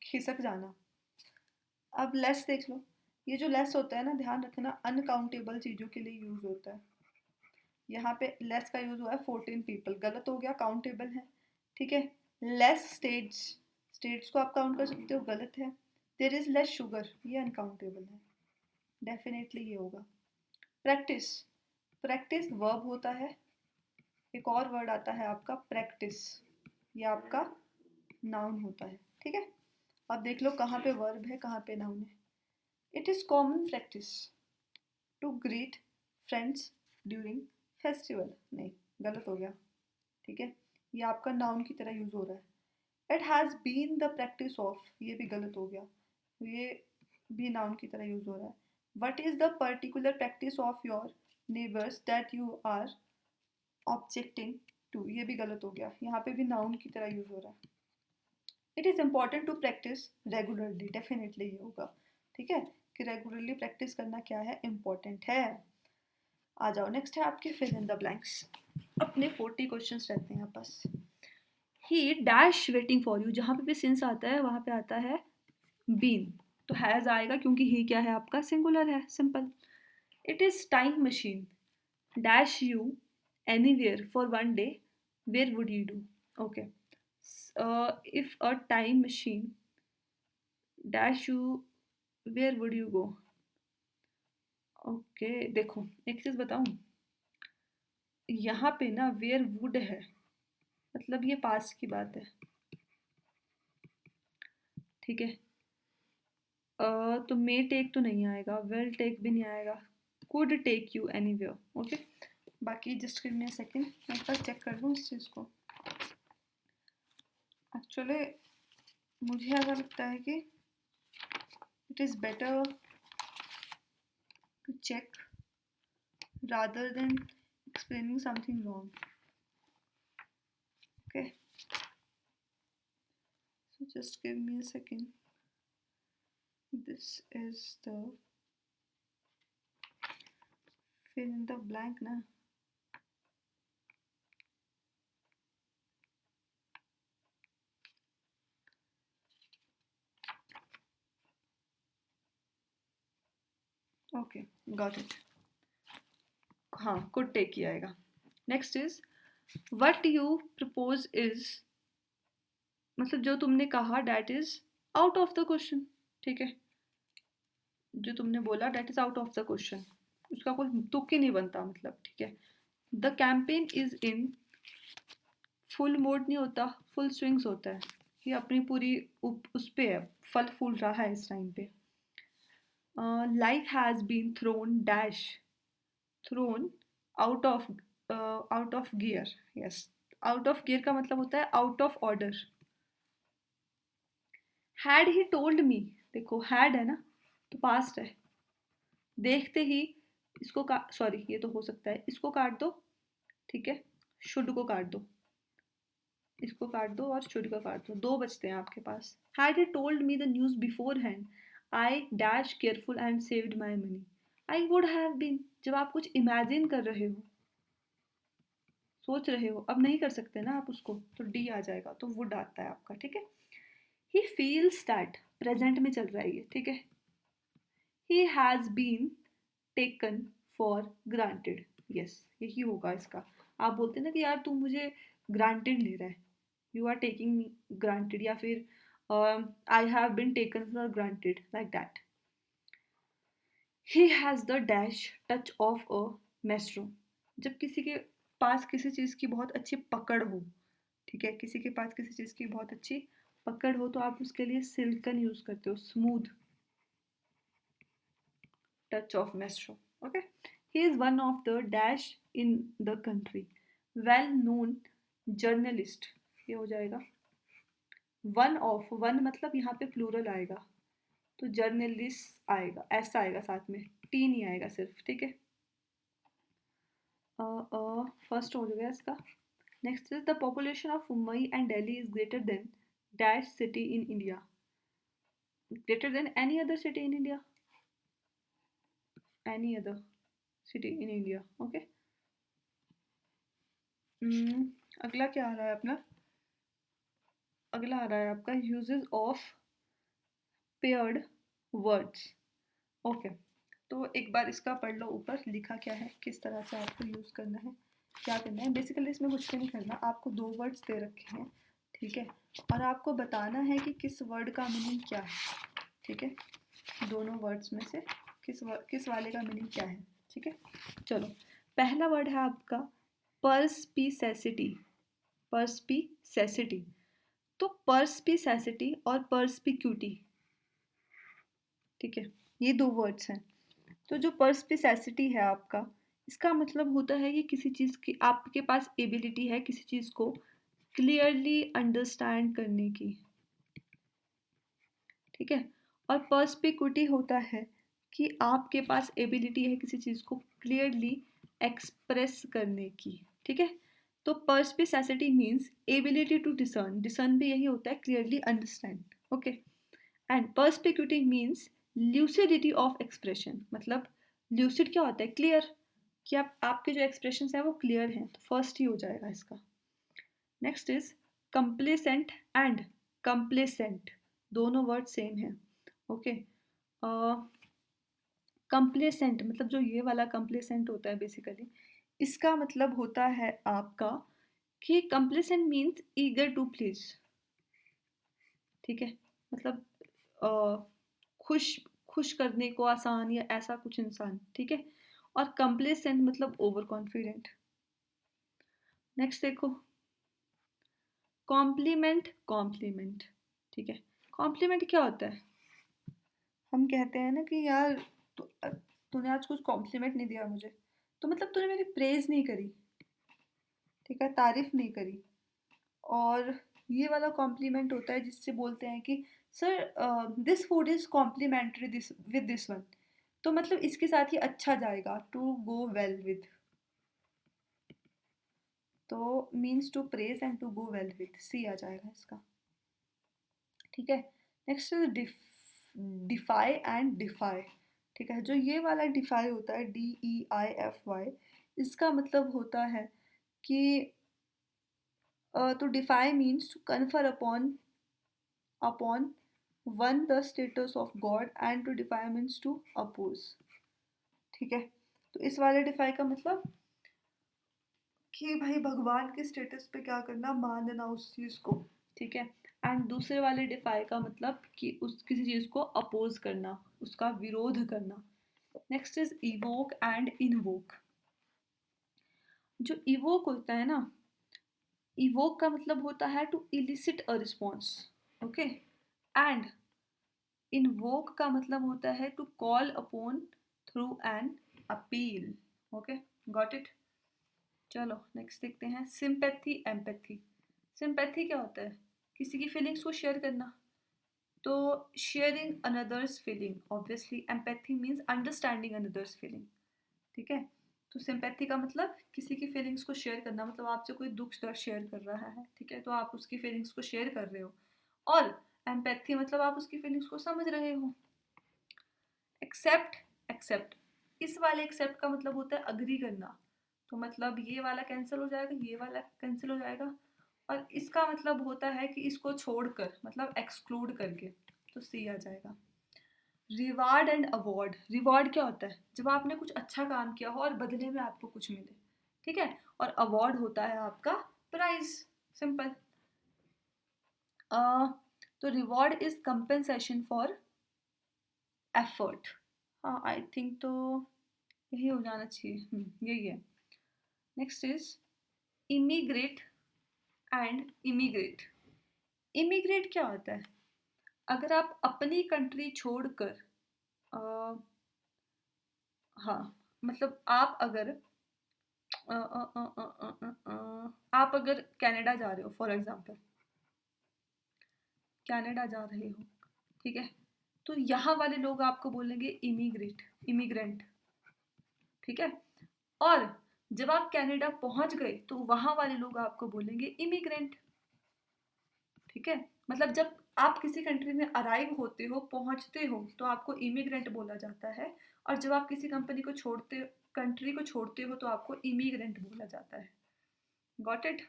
खिसक जाना. अब लेस देख लो. ये जो लेस होता है ना, ध्यान रखना अनकाउंटेबल चीज़ों के लिए यूज होता है. यहाँ पे लेस का यूज हुआ है 14 पीपल, गलत हो गया, काउंटेबल है, ठीक है। लेस स्टेट्स, स्टेट्स को आप काउंट कर सकते हो, गलत है। देयर इज लेस शुगर, ये अनकाउंटेबल है, डेफिनेटली ये होगा। प्रैक्टिस, प्रैक्टिस वर्ब होता है, एक और वर्ड आता है आपका प्रैक्टिस, ये आपका नाउन होता है, ठीक है। अब देख लो कहाँ पे वर्ब है कहाँ पे नाउन है। It is common practice to greet friends during festival, नहीं गलत हो गया, ठीक है, ये आपका नाउन की तरह यूज हो रहा है। It has been the practice of, ये भी गलत हो गया, ये भी नाउन की तरह यूज हो रहा है। What is the particular practice of your neighbours that you are objecting to, ये भी गलत हो गया, यहाँ पे भी नाउन की तरह यूज हो रहा है। It is important to practise regularly, definitely ये होगा, ठीक है, कि रेगुलरली प्रैक्टिस करना क्या है, इम्पॉर्टेंट है। आ जाओ, नेक्स्ट है आपके फिल इन द ब्लैंक्स। अपने 40 क्वेश्चंस रहते हैं यहाँ पास। He dash waiting for you, जहाँ पे भी सिंस आता है वहाँ पे आता है बीन, तो हैज़ आएगा क्योंकि ही क्या है आपका सिंगुलर है, simple. It is time machine dash you anywhere for one day, where would you do, okay. If a time machine dash you, where would you go, okay. देखो एक चीज़ बताऊँ, यहाँ पे ना वेयर वुड है, मतलब ये पास्ट की बात है, ठीक है। तो मे टेक तो नहीं आएगा, वेल टेक भी नहीं आएगा, could take you anywhere. Okay, बाकी just give me a second, मैं एक बार चेक कर लूँ इस चीज़ को. Actually मुझे ऐसा लगता है कि it is better to check rather than explaining something wrong. Okay, so just give me a second. This is the fill in the blank na. Okay, got it. हाँ, could take ही आएगा. Next is what you propose is, मतलब जो तुमने कहा that is out of the question. ठीक है, जो तुमने बोला that is out of the question, उसका कोई तुक ही नहीं बनता मतलब. ठीक है, the campaign is in full mode नहीं होता, फुल स्विंग्स होता है. ये अपनी पूरी उस पे है, फल फूल रहा है इस टाइम पे. Life has been thrown dash, thrown out of gear. Yes, out of gear का मतलब होता है out of order. Had he told me, देखो हैड है ना तो पास्ट है. देखते ही इसको सॉरी ये तो हो सकता है, इसको काट दो. ठीक है, शुड को काट दो, इसको काट दो और शुड का काट दो. दो बचते हैं आपके पास. Had he told me the news beforehand I dash careful and saved my money. I would have been, जब आप कुछ इमेजिन कर रहे हो, सोच रहे हो, अब नहीं कर सकते ना आप उसको, तो डी आ जाएगा, तो वुड आता है आपका. ठीक है, ही फील्स दैट, प्रेजेंट में चल रहा है ये. ठीक है, he has been taken for granted. Yes, यही होगा इसका. आप बोलते ना कि यार तू मुझे ग्रांटेड ले रहा है, you are taking me granted, या फिर I have been taken for granted, like that. He has the dash touch of a maestro, जब किसी के पास किसी चीज़ की बहुत अच्छी पकड़ हो. ठीक है, किसी के पास किसी चीज़ की बहुत अच्छी पकड़ हो तो आप उसके लिए सिल्कन यूज़ करते हो, smooth touch of maestro. Okay, he is one of the dash in the country, well known journalist. ये हो जाएगा one of, one मतलब यहाँ पे प्लूरल आएगा तो जर्नलिस्ट आएगा, ऐसा आएगा, साथ में टी नहीं आएगा सिर्फ. ठीक है, फर्स्ट हो गया इसका. Next is the population of Mumbai and Delhi is greater than dash city in India, greater than any other city in India, any other city in India. Okay. अगला क्या आ रहा है अपना, अगला आ रहा है आपका uses of paired words. Okay, तो एक बार इसका पढ़ लो, ऊपर लिखा क्या है, किस तरह से आपको यूज़ करना है, क्या करना है. बेसिकली इसमें कुछ भी नहीं करना, आपको दो वर्ड्स दे रखे हैं. ठीक है, और आपको बताना है कि किस वर्ड का मीनिंग क्या है. ठीक है, दोनों वर्ड्स में से किस वाले का मीनिंग क्या है. ठीक है, चलो पहला वर्ड है आपका पर्सपीसेसिटी. पर्सपीसेसिटी, तो पर्सपीसेसिटी और पर्सपिक्यूटी. ठीक है, ये दो वर्ड्स हैं. तो जो पर्सपीसेसिटी है आपका, इसका मतलब होता है कि किसी चीज़ की आपके पास एबिलिटी है किसी चीज़ को क्लियरली अंडरस्टैंड करने की. ठीक है, और पर्सपिक्यूटी होता है कि आपके पास एबिलिटी है किसी चीज़ को क्लियरली एक्सप्रेस करने की. ठीक है, तो perspicacity means ability to discern, discern भी यही होता है clearly understand. Okay, and perspicuity means lucidity of expression, मतलब ल्यूसिड क्या होता है, क्लियर, कि आपके जो एक्सप्रेशन हैं वो क्लियर हैं, तो फर्स्ट ही हो जाएगा इसका. Next is complacent and complacent, दोनों वर्ड सेम है. ओके, कंप्लेसेंट मतलब जो ये वाला कंप्लेसेंट होता है बेसिकली, इसका मतलब होता है आपका कि complacent means eager to please. ठीक है, मतलब खुश खुश करने को आसान या ऐसा कुछ इंसान. ठीक है, और कंप्लेसेंट मतलब ओवर कॉन्फिडेंट. नेक्स्ट देखो, कॉम्प्लीमेंट. कॉम्प्लीमेंट, ठीक है, कॉम्प्लीमेंट क्या होता है, हम कहते हैं ना कि यार तूने आज कुछ कॉम्प्लीमेंट नहीं दिया मुझे, तो मतलब तूने मेरी प्रेज़ नहीं करी, ठीक है, तारीफ़ नहीं करी। और ये वाला कॉम्प्लीमेंट होता है जिससे बोलते हैं कि sir this food is complementary this with this one, तो मतलब इसके साथ ही अच्छा जाएगा, टू गो वेल विद, तो means to praise and to go well with, C आ जाएगा इसका, ठीक है। Next is defy and defy, ठीक है। जो ये वाला डिफाई होता है, DEIFY, इसका मतलब होता है कि तो deify means to confer upon one the status of god, and to defy means to oppose, ठीक है। तो इस वाले डिफाई का मतलब कि भाई भगवान के स्टेटस पे क्या करना, मानना उस चीज़ को, ठीक है। एंड दूसरे वाले डिफाई का मतलब कि उस किसी चीज़ को अपोज करना, उसका विरोध करना। Next is evoke and invoke. जो इवोक होता है ना, इवोक का मतलब होता है to elicit a response, okay. And invoke का मतलब होता है to call upon through an appeal, okay, got it. चलो नेक्स्ट देखते हैं, सिंपैथी एम्पैथी। सिंपैथी क्या होता है, किसी की फीलिंग्स को शेयर करना, तो sharing another's feeling, obviously empathy means understanding another's feeling, ठीक है। तो सिंपैथी का मतलब किसी की फीलिंग्स को शेयर करना, मतलब आपसे कोई दुख दर्द शेयर कर रहा है, ठीक है, तो आप उसकी फीलिंग्स को शेयर कर रहे हो। और एम्पैथी मतलब आप उसकी फीलिंग्स को समझ रहे हो। एक्सेप्ट, एक्सेप्ट, इस वाले एक्सेप्ट का मतलब होता है अग्री करना, तो मतलब ये वाला कैंसिल हो जाएगा, ये वाला कैंसिल हो जाएगा, और इसका मतलब होता है कि इसको छोड़कर, मतलब एक्सक्लूड करके, तो सी आ जाएगा। Reward and award. रिवार्ड क्या होता है, जब आपने कुछ अच्छा काम किया हो और बदले में आपको कुछ मिले, ठीक है। और अवार्ड होता है आपका प्राइज, सिंपल। तो reward is compensation for effort. हाँ आई थिंक तो यही हो जाना चाहिए, यही है। Next is immigrate and immigrate. Immigrate क्या होता है, अगर आप अपनी कंट्री छोड़कर हाँ, मतलब आप अगर आप अगर कनाडा जा रहे हो, फॉर एग्जांपल कनाडा जा रहे हो, ठीक है, तो यहाँ वाले लोग आपको बोलेंगे इमिग्रेट, इमिग्रेंट, ठीक है। और जब आप कनाडा पहुंच गए तो वहां वाले लोग आपको बोलेंगे इमिग्रेंट, ठीक है। मतलब जब आप किसी कंट्री में अराइव होते हो, पहुंचते हो, तो आपको इमिग्रेंट बोला जाता है, और जब आप किसी कंट्री को छोड़ते हो तो आपको इमिग्रेंट बोला जाता है, got it.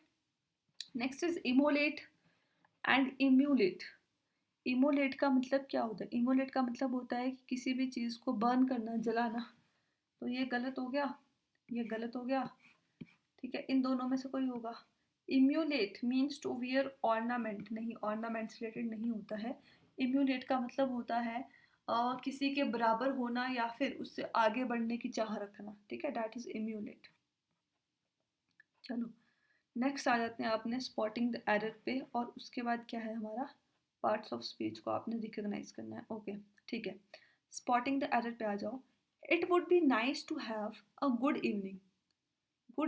Next is immolate and emulate. Immolate का मतलब क्या होता है, इमोलेट का मतलब होता है कि किसी भी चीज़ को बर्न करना, जलाना, तो ये गलत हो गया, ये गलत हो गया, ठीक है, इन दोनों में से कोई होगा। Emulate means to wear ornament, नहीं, ऑर्नामेंट रिलेटेड नहीं होता है। इम्यूलेट का मतलब होता है किसी के बराबर होना या फिर उससे आगे बढ़ने की चाह रखना, ठीक है, दैट इज इम्यूलेट। चलो नेक्स्ट आ जाते हैं आपने स्पॉटिंग द एरर पे, और उसके बाद क्या है हमारा, पार्ट्स ऑफ स्पीच को आपने रिकॉग्नाइज करना है, ओके, ठीक है। स्पॉटिंग द एरर पे आ जाओ। It would be nice to have a good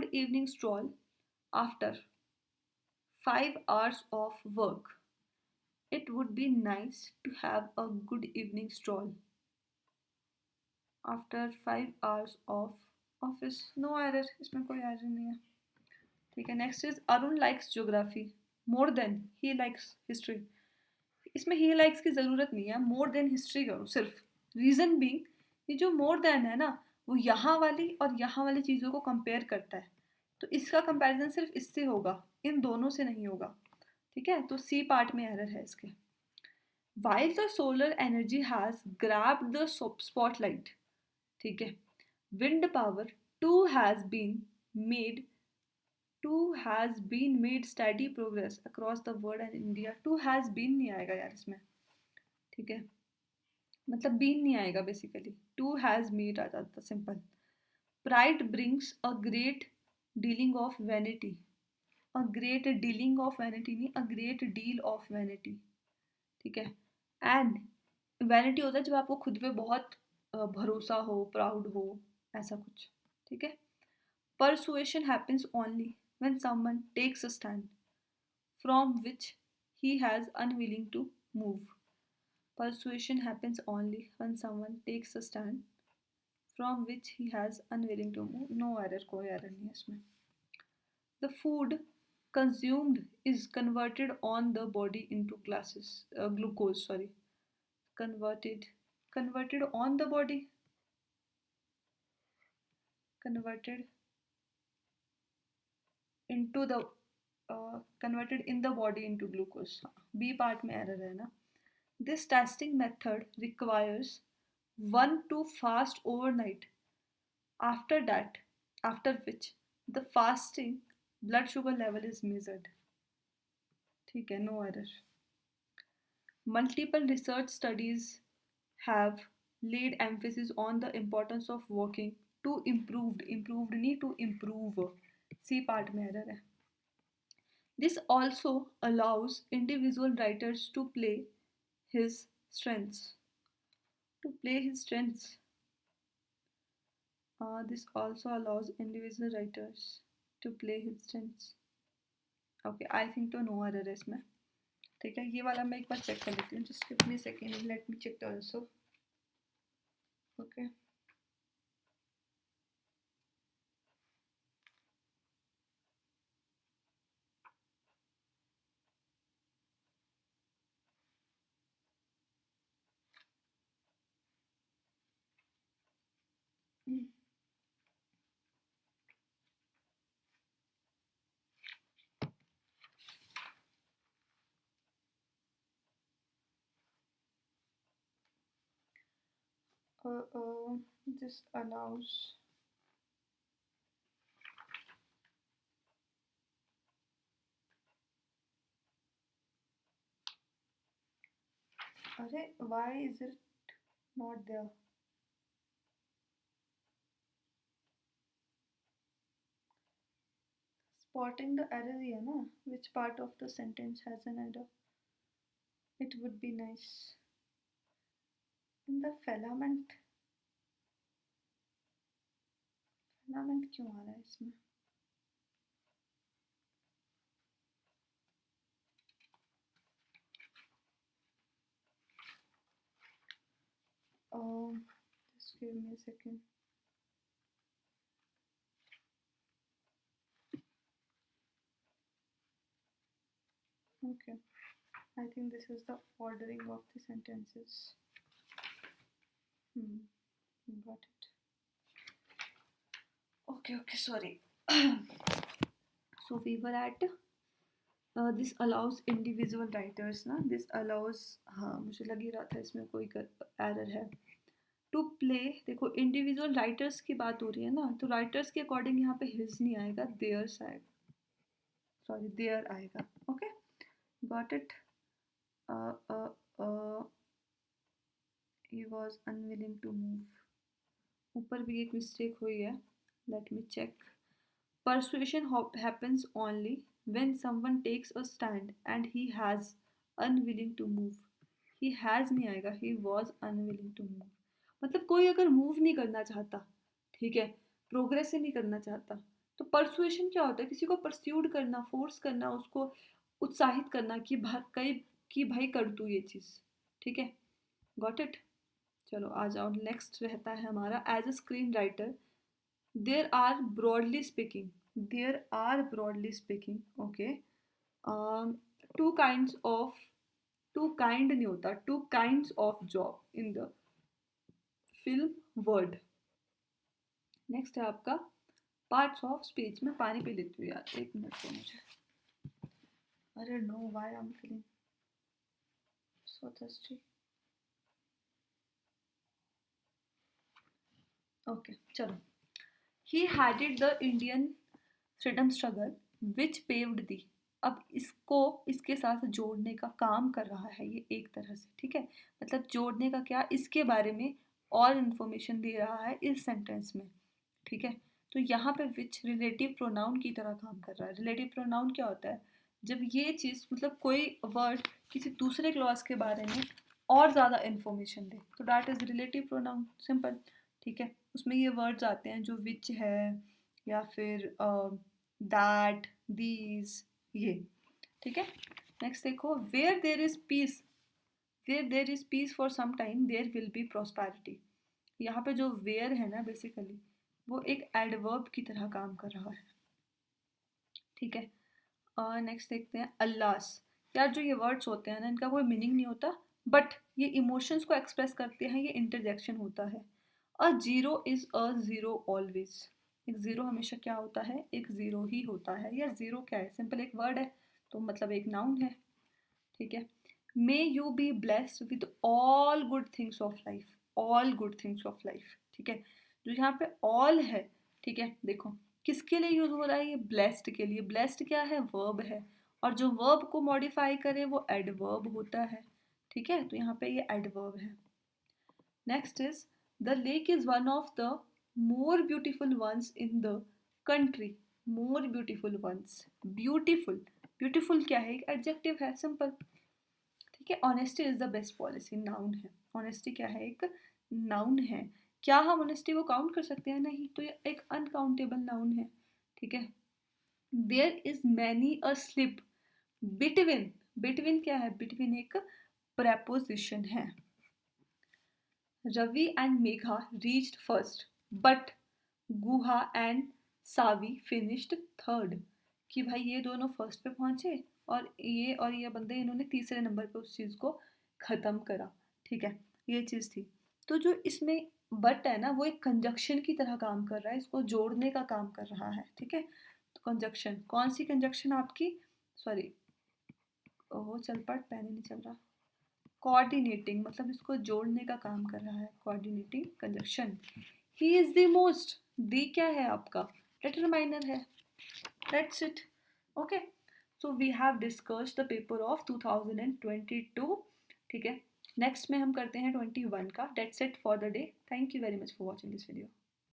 evening stroll after 5 hours of work. It would be nice to have a good evening stroll after 5 hours of office. No error, इसमें कोई error नहीं है, ठीक है। Next is Arun likes geography more than he likes history. इसमें he likes की ज़रूरत नहीं है, मोर देन हिस्ट्री करो सिर्फ। रीज़न बीइंग, ये जो मोर देन है ना, वो यहाँ वाली और यहाँ वाली चीज़ों को कंपेयर करता है, तो इसका कंपैरिजन सिर्फ इससे होगा, इन दोनों से नहीं होगा, ठीक है। तो सी पार्ट में एरर है इसके। While the solar energy has grabbed the spotlight, ठीक है, wind power too has been made steady progress across the world and India. Too has been नहीं आएगा यार इसमें, ठीक है, मतलब been नहीं आएगा बेसिकली, too has made आ जाता simple. Pride brings a great dealing of vanity, a great dealing of vanity नहीं, a great deal of vanity, ठीक है। एंड वैनिटी होता है जब आपको खुद पे बहुत भरोसा हो, प्राउड हो, ऐसा कुछ। ठीक है। Persuasion happens only when someone takes a stand from which he has unwilling to move. Persuasion happens only when someone takes a stand from which he has unwilling to move. No error, कोई error नहीं है इसमें। The food consumed is converted on the body into glucose, sorry, converted, converted on the body, converted into the, converted in the body into glucose. B part में error है ना. This testing method requires one to fast overnight. After that, after which the fasting blood sugar level is measured. ठीक है, no error. Multiple research studies have laid emphasis on the importance of walking to improved नहीं to improve. C part में error है. This also allows individual writers to play his strengths. To play his strengths. This also allows individual writers to play his strengths. Okay, I think तो no error है इसमें. ठीक है, ये वाला मैं एक बार चेक कर लेती हूँ. Just give me a second. Let me check also. Okay. This allows अरे why is it not there? Spotting the error ही है ना, which part of the sentence has an error? It would be nice. In the filament क्यों आ रहा है इसमें? Just give me a second. Okay, I think this is the ordering of the sentences. Got it. Okay, sorry. So we were at this allows individual writers ना, this allows, हाँ मुझे लग ही रहा था इसमें कोई एरर है. टू प्ले, देखो इंडिविजुअल राइटर्स की बात हो रही है ना, तो राइटर्स के अकॉर्डिंग यहाँ पे हिज नहीं आएगा, देयर्स आएगा, सॉरी देयर आएगा. Okay, got it. He was unwilling to move. ऊपर भी एक मिस्टेक हुई है, let me check. Persuasion happens only when someone takes a stand and he has unwilling to move. He has नहीं आएगा, he was unwilling to move. मतलब कोई अगर मूव नहीं करना चाहता, ठीक है, प्रोग्रेस नहीं करना चाहता, तो परसुएशन क्या होता है? किसी को परस्यूड करना, फोर्स करना, उसको उत्साहित करना कि भाई कर तू ये चीज़. ठीक है, गॉट इट. चलो आ जाओ, नेक्स्ट रहता है हमारा as a screen writer. There are broadly speaking, okay, um, two kinds of, नहीं होता, two kinds of job in the film world. Next है आपका पार्ट्स ऑफ स्पीच. में पानी पी लेती हूँ यार, एक मिनट को मुझे. अरे no, why I am feeling so thirsty. Okay चलो. He headed the Indian freedom struggle which paved the. अब इसको इसके साथ जोड़ने का काम कर रहा है ये एक तरह से. ठीक है, मतलब जोड़ने का क्या, इसके बारे में और इन्फॉर्मेशन दे रहा है इस सेंटेंस में. ठीक है, तो यहाँ पे विच रिलेटिव प्रोनाउन की तरह काम कर रहा है. रिलेटिव प्रोनाउन क्या होता है? जब ये चीज़, मतलब कोई वर्ड किसी दूसरे क्लॉज के बारे में और ज़्यादा इन्फॉर्मेशन दे, तो that is relative pronoun, simple, ठीक है। उसमें ये वर्ड्स आते हैं जो विच है या फिर दैट, दीज, ये, ठीक है। नेक्स्ट देखो, where there is peace, where there is peace for some time there will be prosperity. यहाँ पे जो वेयर है ना बेसिकली वो एक एडवर्ब की तरह काम कर रहा है, ठीक है। नेक्स्ट देखते हैं अल्लास। यार जो ये वर्ड्स होते हैं ना इनका कोई मीनिंग नहीं होता, बट ये इमोशंस को एक्सप्रेस करते हैं, ये इंटरजेक्शन होता है। A zero is a zero always, एक ज़ीरो हमेशा क्या होता है, एक ज़ीरो ही होता है। या ज़ीरो क्या है, सिंपल एक वर्ड है, तो मतलब एक नाउन है, ठीक है। May you be blessed with all good things of life, all good things of life, ठीक है। जो यहाँ पे ऑल है, ठीक है, देखो किसके लिए यूज हो रहा है, ये ब्लेस्ड के लिए। ब्लेस्ड क्या है, वर्ब है, और जो वर्ब को मॉडिफाई करे वो एडवर्ब होता है, ठीक है। तो यहाँ पे ये एडवर्ब है। Next is the lake is one of the more beautiful ones in the country, more beautiful ones, beautiful, beautiful क्या है, एक एडजेक्टिव है, सिंपल, ठीक है। Honesty is the best policy, noun है। ऑनेस्टी क्या है, एक नाउन है। क्या हम ऑनेस्टी को काउंट कर सकते हैं, नहीं, तो ये एक अनकाउंटेबल नाउन है, ठीक है। There is many a slip between, between क्या है, बिटवीन एक प्रेपोजिशन है। Ravi and Megha reached first but Guha and Savi finished third, कि भाई ये दोनों फर्स्ट पे पहुंचे और ये बंदे इन्होंने तीसरे नंबर पे उस चीज़ को ख़त्म करा, ठीक है। ये चीज़ थी। तो जो इसमें बट है ना वो एक कंजक्शन की तरह काम कर रहा है, इसको जोड़ने का काम कर रहा है, ठीक है। तो कंजक्शन, कौन सी कंजक्शन आपकी, सॉरी ओहो चल पट, पैन ही नहीं चल रहा, कोऑर्डिनेटिंग, मतलब इसको जोड़ने का काम कर रहा है, coordinating conjunction. He is the most, the क्या है आपका, डिटरमाइनर है, that's it, okay. So we have discussed the paper of 2022, ठीक है। नेक्स्ट में हम करते हैं 21 का। That's it for the day, thank you very much for watching this video.